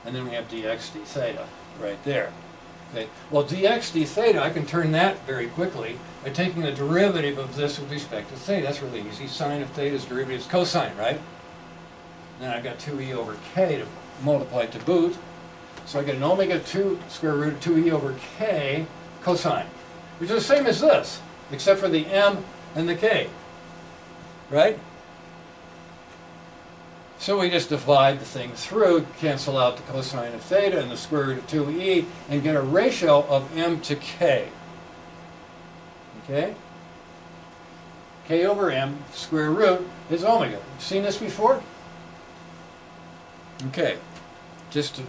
and then we have dx d theta right there. Okay, well, dx d theta, I can turn that very quickly by taking the derivative of this with respect to theta. That's really easy. Sine of theta's derivative is cosine, right? Then I've got 2e over k to multiply to boot. So I get an omega 2 square root of 2e over k cosine, which is the same as this, except for the m and the k, right? So we just divide the thing through, cancel out the cosine of theta and the square root of 2e, and get a ratio of m to k. Okay? K over m, square root, is omega. Seen this before? Okay. Just to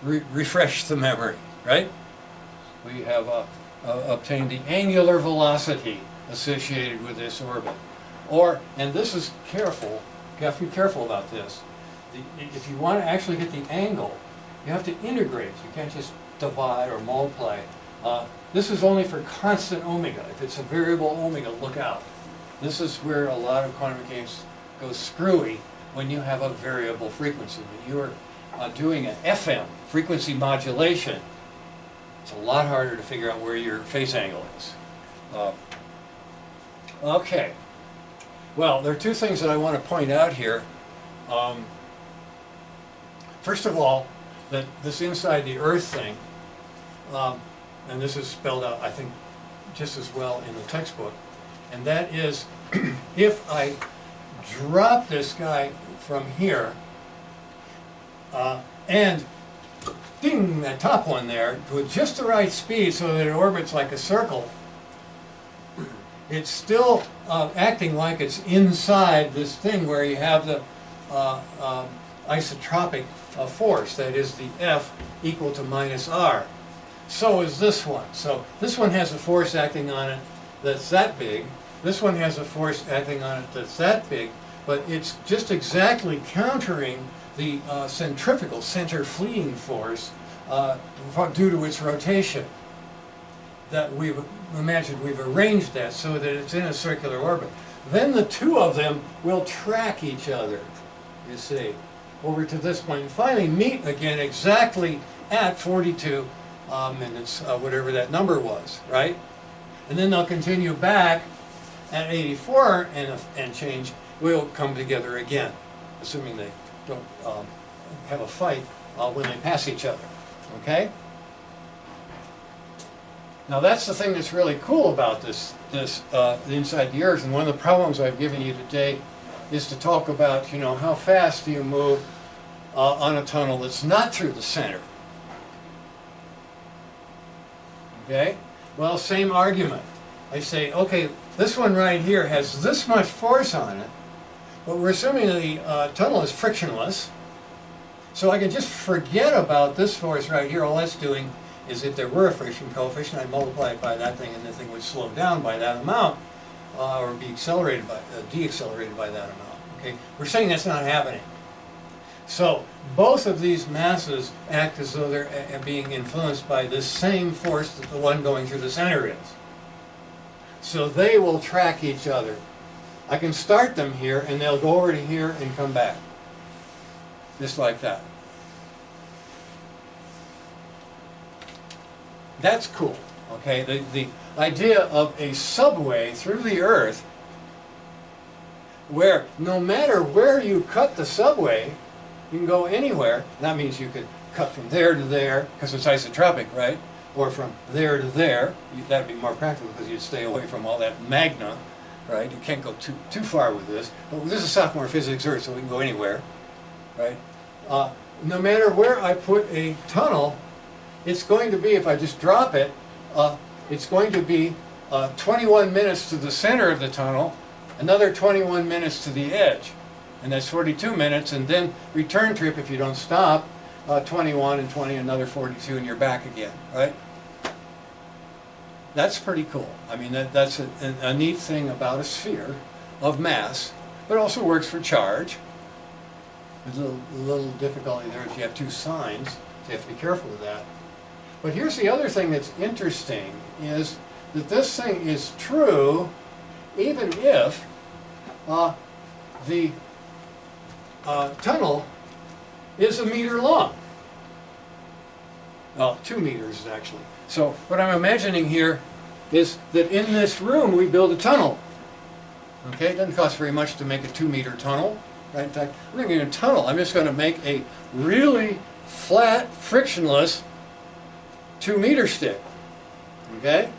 refresh the memory, right? We have obtained the angular velocity associated with this orbit. Or, and this is careful, you have to be careful about this. If you want to actually get the angle, you have to integrate. You can't just divide or multiply. This is only for constant omega. If it's a variable omega, look out. This is where a lot of quantum mechanics go screwy when you have a variable frequency. When you are doing an FM, frequency modulation, it's a lot harder to figure out where your phase angle is. Okay. Well, there are two things that I want to point out here. First of all, that this inside the Earth thing, and this is spelled out, I think, just as well in the textbook, and that is if I drop this guy from here, and ding, that top one there, with just the right speed so that it orbits like a circle, it's still acting like it's inside this thing where you have the isotropic force, that is the F equal to minus R. So is this one. So this one has a force acting on it that's that big. This one has a force acting on it that's that big, but it's just exactly countering the centrifugal, center fleeing force due to its rotation. That we've imagined, we've arranged that so that it's in a circular orbit. Then the two of them will track each other, you see, over to this point, and finally meet again exactly at 42 minutes, whatever that number was, right? And then they'll continue back at 84 and change, will come together again, assuming they don't have a fight when they pass each other, okay? Now that's the thing that's really cool about this inside the Earth, and one of the problems I've given you today is to talk about, you know, how fast do you move on a tunnel that's not through the center. Okay? Well, same argument. I say, okay, this one right here has this much force on it, but we're assuming the tunnel is frictionless, so I can just forget about this force right here. All that's doing is, if there were a friction coefficient, I'd multiply it by that thing, and the thing would slow down by that amount, or be accelerated by, deaccelerated by that amount. Okay, we're saying that's not happening. So both of these masses act as though they're being influenced by this same force that the one going through the center is. So they will track each other. I can start them here, and they'll go over to here and come back, just like that. That's cool, okay? The idea of a subway through the Earth where no matter where you cut the subway, you can go anywhere. That means you could cut from there to there, because it's isotropic, right? Or from there to there. That would be more practical because you'd stay away from all that magna, right? You can't go too far with this. But this is sophomore physics Earth, so we can go anywhere, right? No matter where I put a tunnel, it's going to be, if I just drop it, it's going to be 21 minutes to the center of the tunnel, another 21 minutes to the edge. And that's 42 minutes, and then return trip, if you don't stop, 21 and 20, another 42, and you're back again, right? That's pretty cool. I mean, that's a neat thing about a sphere of mass, but also works for charge. There's a little difficulty there is you have two signs, so you have to be careful with that. But here's the other thing that's interesting, is that this thing is true even if the tunnel is 1 meter long. Well, 2 meters actually. So what I'm imagining here is that in this room we build a tunnel. Okay, it doesn't cost very much to make a 2-meter tunnel. Right? In fact, we're going to get a tunnel. I'm just going to make a really flat, frictionless 2-meter stick. Okay?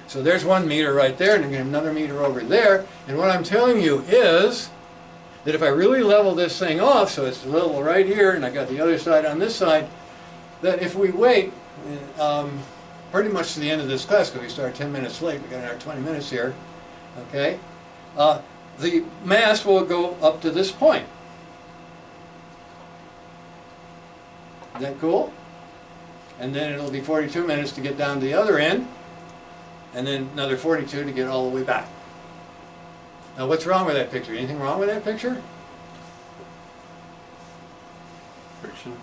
So there's 1 meter right there, and I'm going to have another meter over there. And what I'm telling you is that if I really level this thing off, so it's level right here, and I got the other side on this side, that if we wait pretty much to the end of this class, because we started 10 minutes late, we got another 20 minutes here, okay, the mass will go up to this point. Is that cool? And then it'll be 42 minutes to get down to the other end, and then another 42 to get all the way back. Now what's wrong with that picture? Anything wrong with that picture? Friction.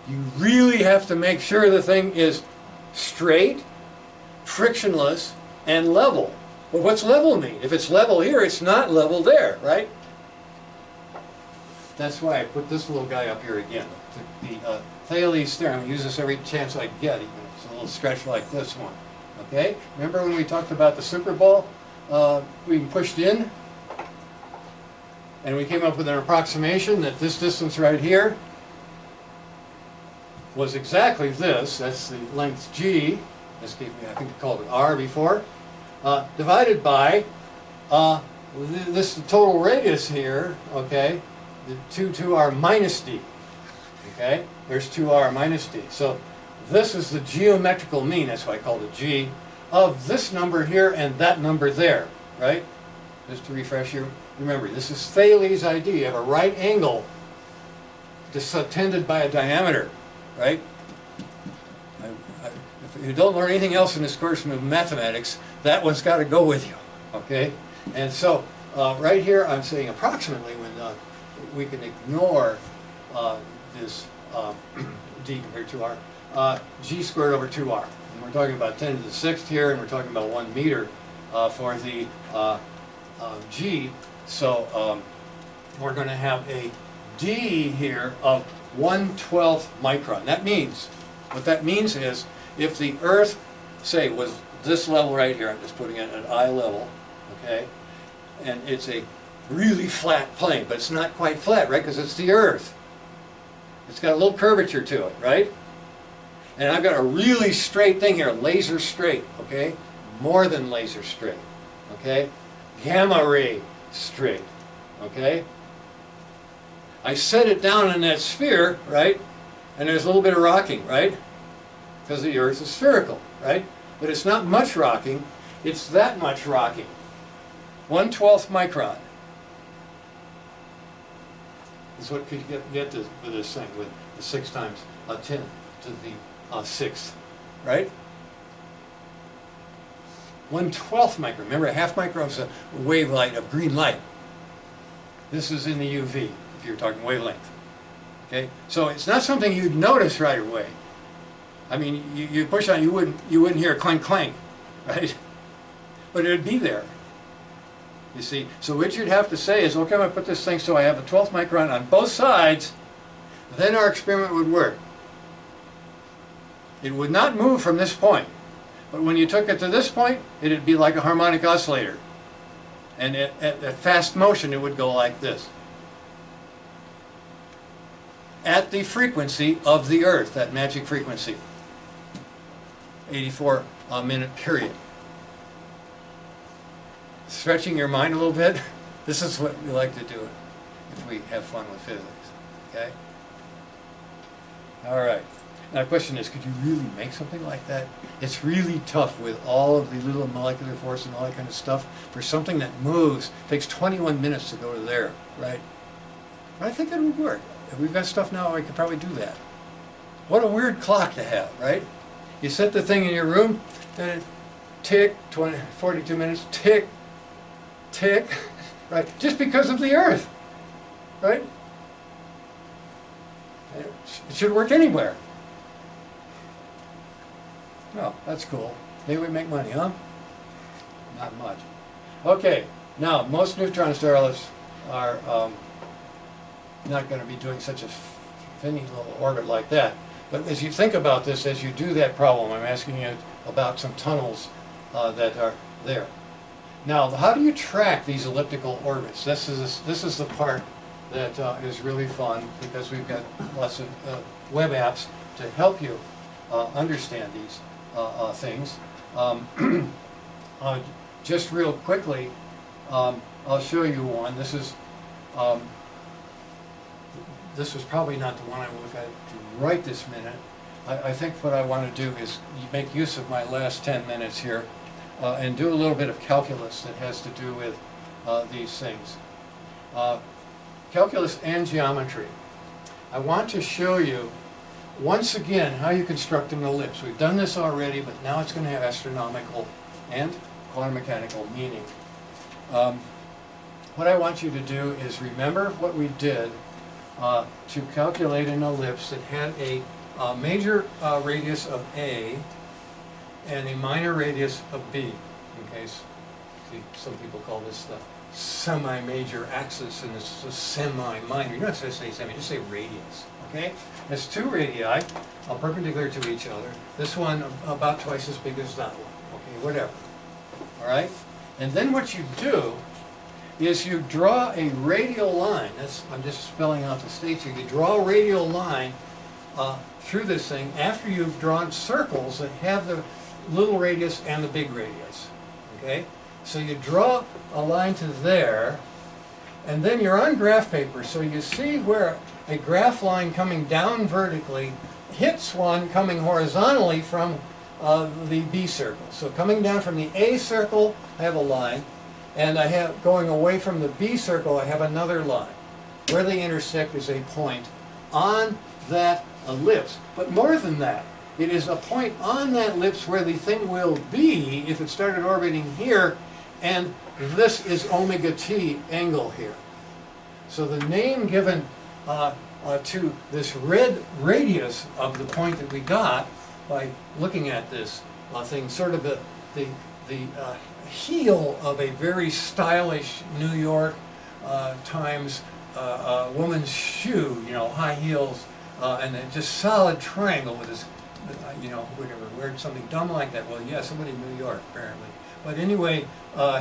You really have to make sure the thing is straight, frictionless, and level. Well, what's level mean? If it's level here, it's not level there, right? That's why I put this little guy up here again. The Thales theorem. I use this every chance I get, even if it's a little stretch like this one. Okay? Remember when we talked about the Super Bowl being pushed in? And we came up with an approximation that this distance right here was exactly this. That's the length G. This gave me, I think we called it R before. Divided by this total radius here, okay, the 2r minus d. Okay, there's 2r minus d. So this is the geometrical mean, that's why I called it G, of this number here and that number there, right? Just to refresh you, remember, this is Thales' idea. You have a right angle subtended by a diameter, right? If you don't learn anything else in this course of mathematics, that one's got to go with you, okay? And so right here I'm saying approximately when we can ignore this d compared to r, g squared over 2r. And we're talking about 10 to the 6th here, and we're talking about 1 meter for the g. So we're going to have a d here of 1/12 micron. That means, what that means is, if the Earth, say, was this level right here, I'm just putting it at eye level, okay? And it's a really flat plane, but it's not quite flat, right? Because it's the Earth. It's got a little curvature to it, right? And I've got a really straight thing here, laser straight, okay? More than laser straight, okay? Gamma ray straight, okay? I set it down in that sphere, right? And there's a little bit of rocking, right? Because the Earth is spherical, right? But it's not much rocking, it's that much rocking. 1/12 micron is what you get with this thing, with the 6 times 10 to the 6th, right? 1/12 micron. Remember, a half micron is a wavelength of green light. This is in the UV, if you're talking wavelength. Okay, so it's not something you'd notice right away. I mean, you push on, you wouldn't hear a clank clank, right? But it'd be there. You see, so what you'd have to say is, okay, I'm going to put this thing so I have a 12th micron on both sides, then our experiment would work. It would not move from this point, but when you took it to this point, it'd be like a harmonic oscillator. And at fast motion, it would go like this. At the frequency of the Earth, that magic frequency. 84-minute period. Stretching your mind a little bit, this is what we like to do if we have fun with physics, okay? All right. Now the question is, could you really make something like that? It's really tough with all of the little molecular force and all that kind of stuff. For something that moves, it takes 21 minutes to go to there, right? But I think it would work. If we've got stuff now, I could probably do that. What a weird clock to have, right? You set the thing in your room, then it tick, 42 minutes, tick, tick, right? Just because of the Earth, right? It should work anywhere. Oh, that's cool. Maybe we make money, huh? Not much. Okay, now most neutron starlets are not going to be doing such a tiny little orbit like that. But as you think about this, as you do that problem, I'm asking you about some tunnels that are there. Now, how do you track these elliptical orbits? This is the part that is really fun, because we've got lots of web apps to help you understand these things. Just real quickly, I'll show you one. This was probably not the one I would have to right this minute. I think what I want to do is make use of my last 10 minutes here and do a little bit of calculus that has to do with these things. Calculus and geometry. I want to show you once again how you construct an ellipse. We've done this already, but now it's going to have astronomical and quantum mechanical meaning. What I want you to do is remember what we did to calculate an ellipse that had a major radius of A and a minor radius of B. In case, see, some people call this the semi-major axis, and this is a semi-minor. You don't have to say semi, just say radius. Okay? There's two radii perpendicular to each other. This one about twice as big as that one. Okay, whatever. All right? And then what you do is you draw a radial line. I'm just spelling out the states here. You draw a radial line through this thing after you've drawn circles that have the little radius and the big radius. Okay? So you draw a line to there, and then you're on graph paper, so you see where a graph line coming down vertically hits one coming horizontally from the B circle. So coming down from the A circle, I have a line, and I have going away from the B circle, I have another line. Where they intersect is a point on that ellipse. But more than that, it is a point on that ellipse where the thing will be if it started orbiting here, and this is omega t angle here. So the name given to this red radius of the point that we got by looking at this thing, sort of the heel of a very stylish New York Times woman's shoe, you know, high heels, and a just solid triangle with this you know, whatever, word something dumb like that. Well, yeah, somebody in New York, apparently. But anyway,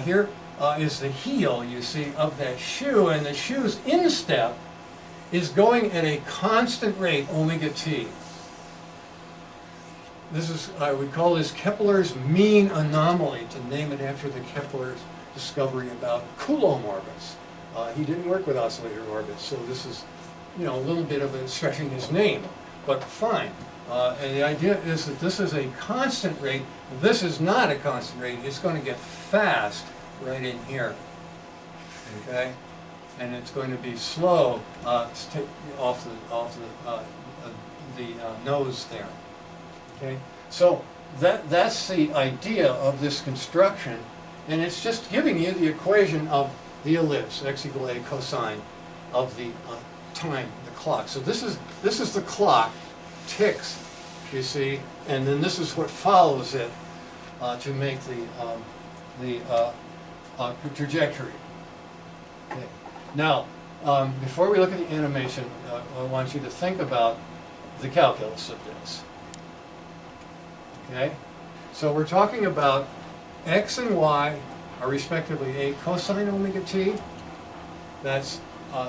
here is the heel, you see, of that shoe, and the shoe's instep is going at a constant rate, omega t. This is, I would call this Kepler's mean anomaly, to name it after the Kepler's discovery about Coulomb orbits. He didn't work with oscillator orbits, so this is, you know, a little bit of a stretching his name, but fine. And the idea is that this is a constant rate. This is not a constant rate. It's going to get fast right in here, okay? And it's going to be slow off the nose there, okay? So that's the idea of this construction, and it's just giving you the equation of the ellipse, x equal a cosine of the time, the clock. So this is the clock, ticks, you see, and then this is what follows it to make the trajectory. Okay. Now, before we look at the animation, I want you to think about the calculus of this. Okay? So we're talking about x and y are respectively a cosine omega t. That's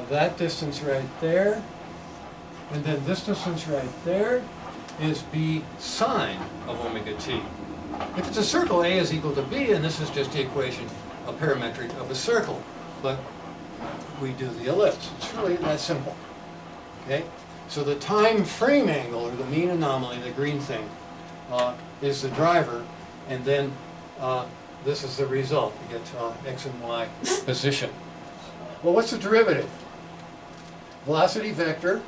that distance right there. And then this distance right there is b sine of omega t. If it's a circle, a is equal to b, and this is just the equation, a parametric of a circle. But we do the ellipse. It's really that simple. Okay? So the time frame angle, or the mean anomaly, the green thing, is the driver, and then this is the result. You get x and y position. Well, what's the derivative? Velocity vector.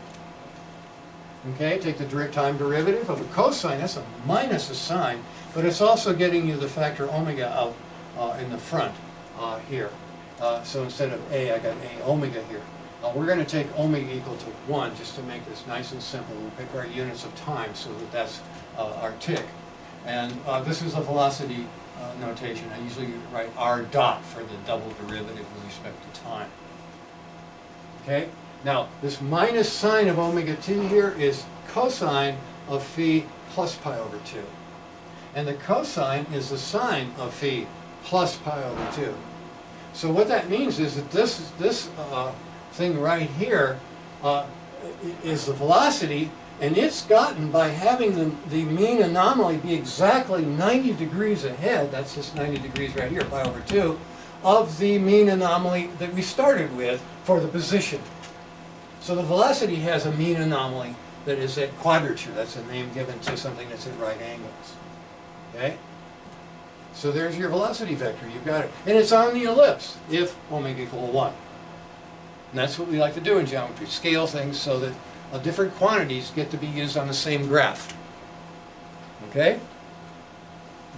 Okay, take the time derivative of a cosine. That's a minus a sine, but it's also getting you the factor omega out in the front here. So instead of a, I got a omega here. We're going to take omega equal to 1 just to make this nice and simple. We'll pick our units of time so that that's our tick. And this is a velocity notation. I usually write r dot for the double derivative with respect to time. Okay? Now, this minus sine of omega t here is cosine of phi plus pi over 2. And the cosine is the sine of phi plus pi over 2. So what that means is that this thing right here is the velocity, and it's gotten by having the mean anomaly be exactly 90 degrees ahead, that's just 90 degrees right here, pi over 2, of the mean anomaly that we started with for the position. So the velocity has a mean anomaly that is at quadrature. That's a name given to something that's at right angles. Okay? So there's your velocity vector. You've got it. And it's on the ellipse if omega equal 1. And that's what we like to do in geometry. Scale things so that different quantities get to be used on the same graph. Okay?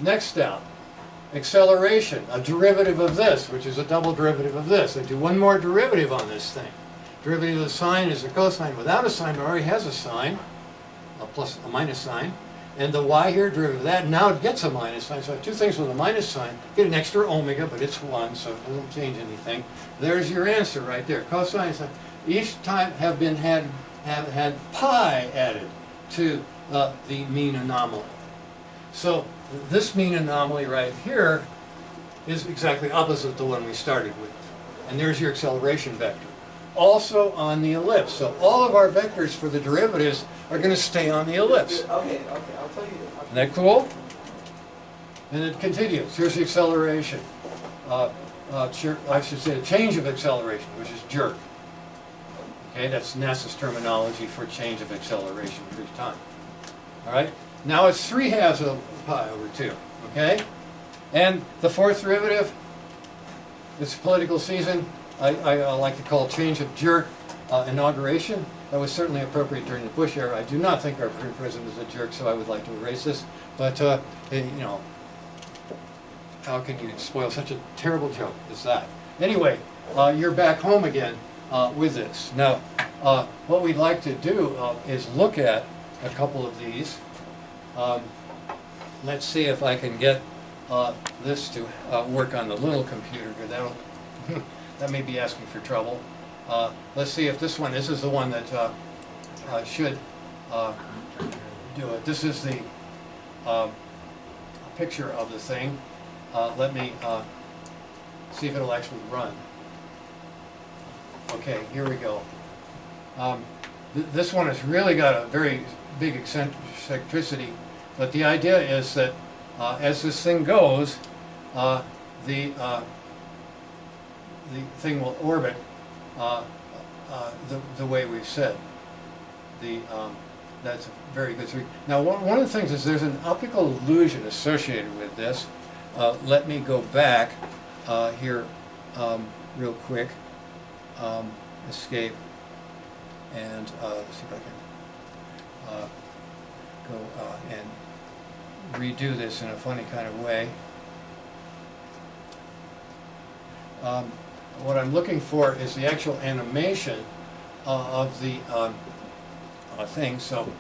Next step. Acceleration. A derivative of this, which is a double derivative of this. I do one more derivative on this thing. Derivative of the sine is a cosine without a sine, but already has a sine, a minus sign. And the y here, derivative of that, now it gets a minus sign. So I have two things with a minus sign. Get an extra omega, but it's 1, so it doesn't change anything. There's your answer right there. Cosine, sine. Each time have had pi added to the mean anomaly. So this mean anomaly right here is exactly opposite the one we started with. And there's your acceleration vector. Also on the ellipse. So all of our vectors for the derivatives are going to stay on the ellipse. Okay, I'll tell you. Isn't that cool? And it continues. Here's the acceleration. I should say a change of acceleration, which is jerk. Okay, that's NASA's terminology for change of acceleration for each time. All right? Now it's 3/2 of pi over 2. Okay? And the fourth derivative, it's political season. I like to call change of jerk inauguration. That was certainly appropriate during the Bush era. I do not think our current president is a jerk, so I would like to erase this. But, you know, how can you spoil such a terrible joke as that? Anyway, you're back home again with this. Now, what we'd like to do is look at a couple of these. Let's see if I can get this to work on the little computer here. That'll that may be asking for trouble. Let's see if this is the one that should do it. This is the picture of the thing. Let me see if it'll actually run. Okay, here we go. This one has really got a very big eccentricity, but the idea is that as this thing goes, the thing will orbit the way we've said. That's a very good theory. Now, one of the things is there's an optical illusion associated with this. Let me go back here real quick. Escape, and let's see if I can go and redo this in a funny kind of way. What I'm looking for is the actual animation of the thing. So,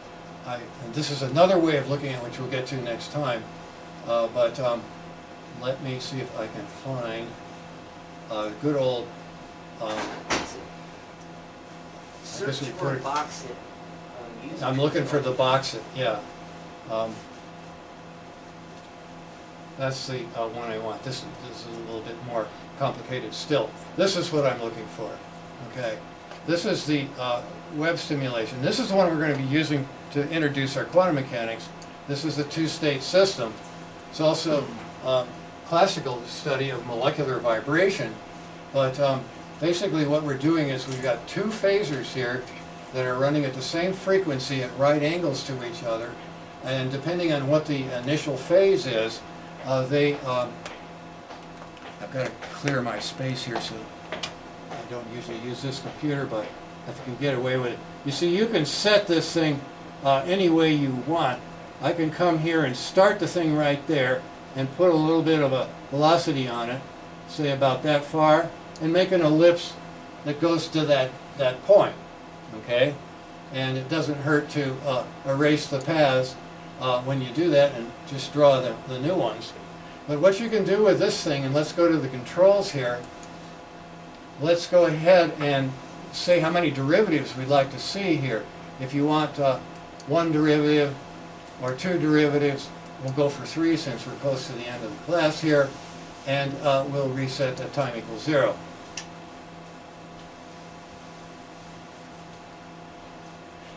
and this is another way of looking at which we'll get to next time. But let me see if I can find good old. Search for a box it. I'm looking for the box it, yeah. That's the one I want. This is a little bit more complicated still. This is what I'm looking for, okay? This is the web stimulation. This is the one we're going to be using to introduce our quantum mechanics. This is the two-state system. It's also classical study of molecular vibration, but basically what we're doing is we've got two phasors here that are running at the same frequency at right angles to each other, and depending on what the initial phase is, I've got to clear my space here, so I don't usually use this computer, but if I can get away with it. You see, you can set this thing any way you want. I can come here and start the thing right there and put a little bit of a velocity on it, say about that far, and make an ellipse that goes to that point, okay? And it doesn't hurt to erase the paths when you do that and just draw the new ones. But what you can do with this thing, and let's go to the controls here, let's go ahead and say how many derivatives we'd like to see here. If you want one derivative or two derivatives, we'll go for 3 since we're close to the end of the class here, and we'll reset at time equals 0.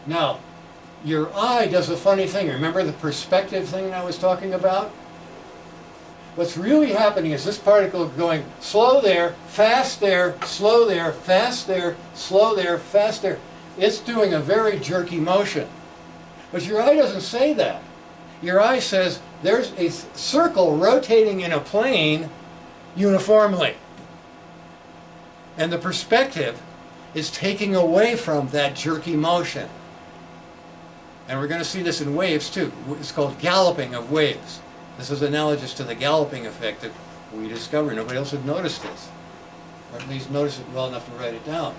Now, your eye does a funny thing. Remember the perspective thing I was talking about? What's really happening is this particle going slow there, fast there, slow there, fast there, slow there, fast there. It's doing a very jerky motion. But your eye doesn't say that. Your eye says there's a circle rotating in a plane uniformly. And the perspective is taking away from that jerky motion. And we're going to see this in waves too. It's called galloping of waves. This is analogous to the galloping effect that we discovered. Nobody else had noticed this, or at least noticed it well enough to write it down.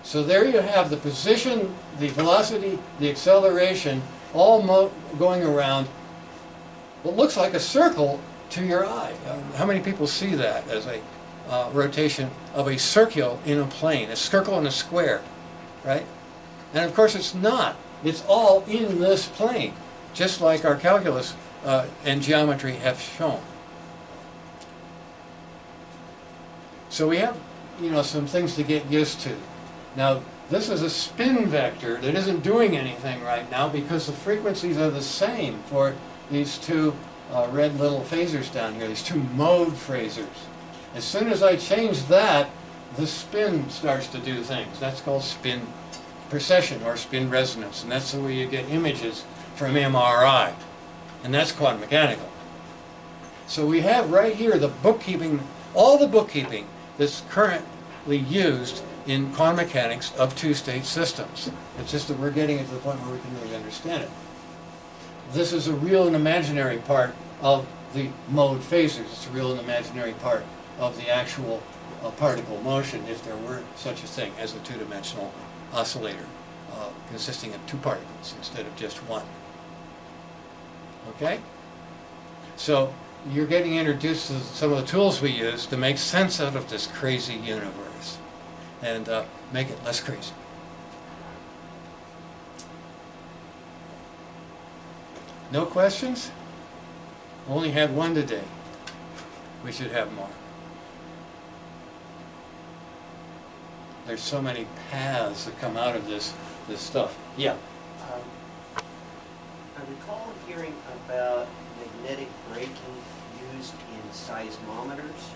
So there you have the position, the velocity, the acceleration, all going around what looks like a circle to your eye. How many people see that as a rotation of a circle in a plane, a circle in a square, right? And of course it's not. It's all in this plane, just like our calculus and geometry have shown. So we have, some things to get used to. Now, this is a spin vector that isn't doing anything right now because the frequencies are the same for these two red little phasors down here, these two mode phasors. As soon as I change that, the spin starts to do things. That's called spin precession or spin resonance, and that's the way you get images from MRI, and that's quantum mechanical. So we have right here the bookkeeping, all the bookkeeping that's currently used in quantum mechanics of two-state systems. It's just that we're getting it to the point where we can really understand it. This is a real and imaginary part of the mode phasors. It's a real and imaginary part of the actual particle motion, if there were such a thing as a two-dimensional oscillator consisting of two particles instead of just one. Okay? So you're getting introduced to some of the tools we use to make sense out of this crazy universe and make it less crazy. No questions? Only had one today. We should have more. There's so many paths that come out of this stuff. Yeah. I recall hearing about magnetic braking used in seismometers.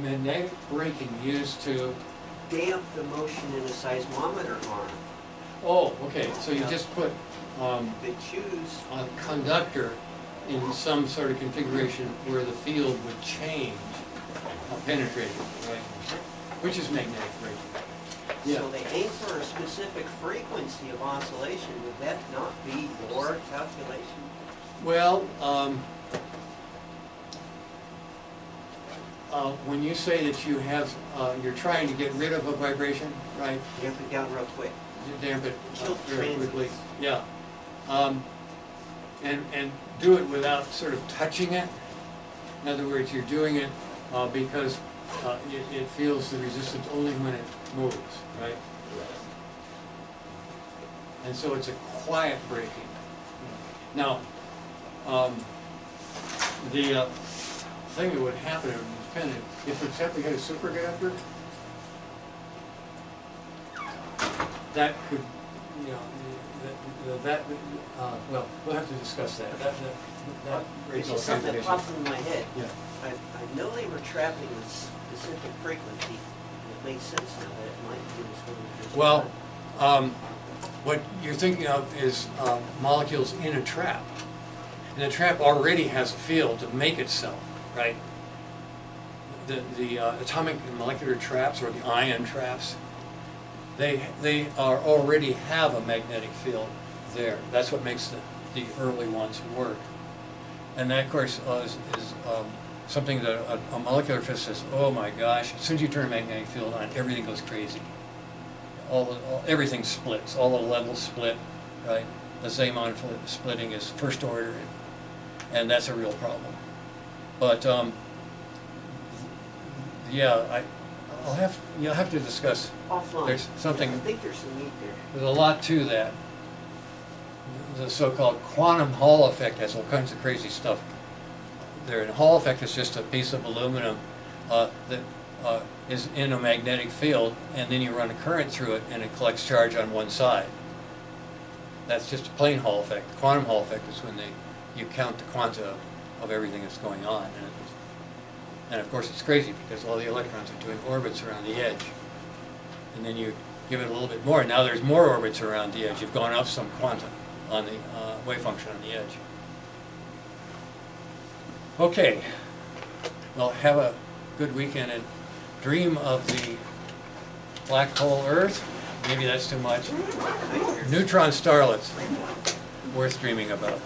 Magnetic braking used to... Damp the motion in a seismometer arm. Oh, okay, so you just put They choose, a conductor in some sort of configuration where the field would change, penetrating, right? Which is magnetic braking. Yeah. so they aim for a specific frequency of oscillation. Would that not be your calculation? Well, when you say that you have, you're trying to get rid of a vibration, right? Damp it down real quick. You damp it Tilt very quickly. transients. Yeah. And do it without sort of touching it. In other words, you're doing it because it feels the resistance only when it moves, right? And so it's a quiet braking. Now, the thing that would happen, it would depend, if for example you had a superconductor, that could, you know, well, we'll have to discuss that. That It's raises all just kinds something of that issues. popped into my head. Yeah. I know they were trapping a specific frequency. It makes sense now that it might be this one. Well, what you're thinking of is molecules in a trap. And the trap already has a field to make itself, right? The atomic and molecular traps, or the ion traps, they are already have a magnetic field there. That's what makes the early ones work. And that, of course, is something that a molecular physicist says, oh my gosh, as soon as you turn a magnetic field on, everything goes crazy. Everything splits, all the levels split, right? The Zeeman splitting is first order, and that's a real problem. But yeah, you'll have to discuss. Offline. There's something. I think there's some meat there. There's a lot to that. The so-called quantum Hall effect has all kinds of crazy stuff there. And Hall effect is just a piece of aluminum that is in a magnetic field, and then you run a current through it, and it collects charge on one side. That's just a plain Hall effect. The quantum Hall effect is when you count the quanta of everything that's going on. And of course it's crazy because all the electrons are doing orbits around the edge. And then you give it a little bit more. Now there's more orbits around the edge. You've gone up some quanta on the wave function on the edge. Okay. Well, have a good weekend and dream of the black hole Earth. Maybe that's too much. Neutron starlets. Worth dreaming about.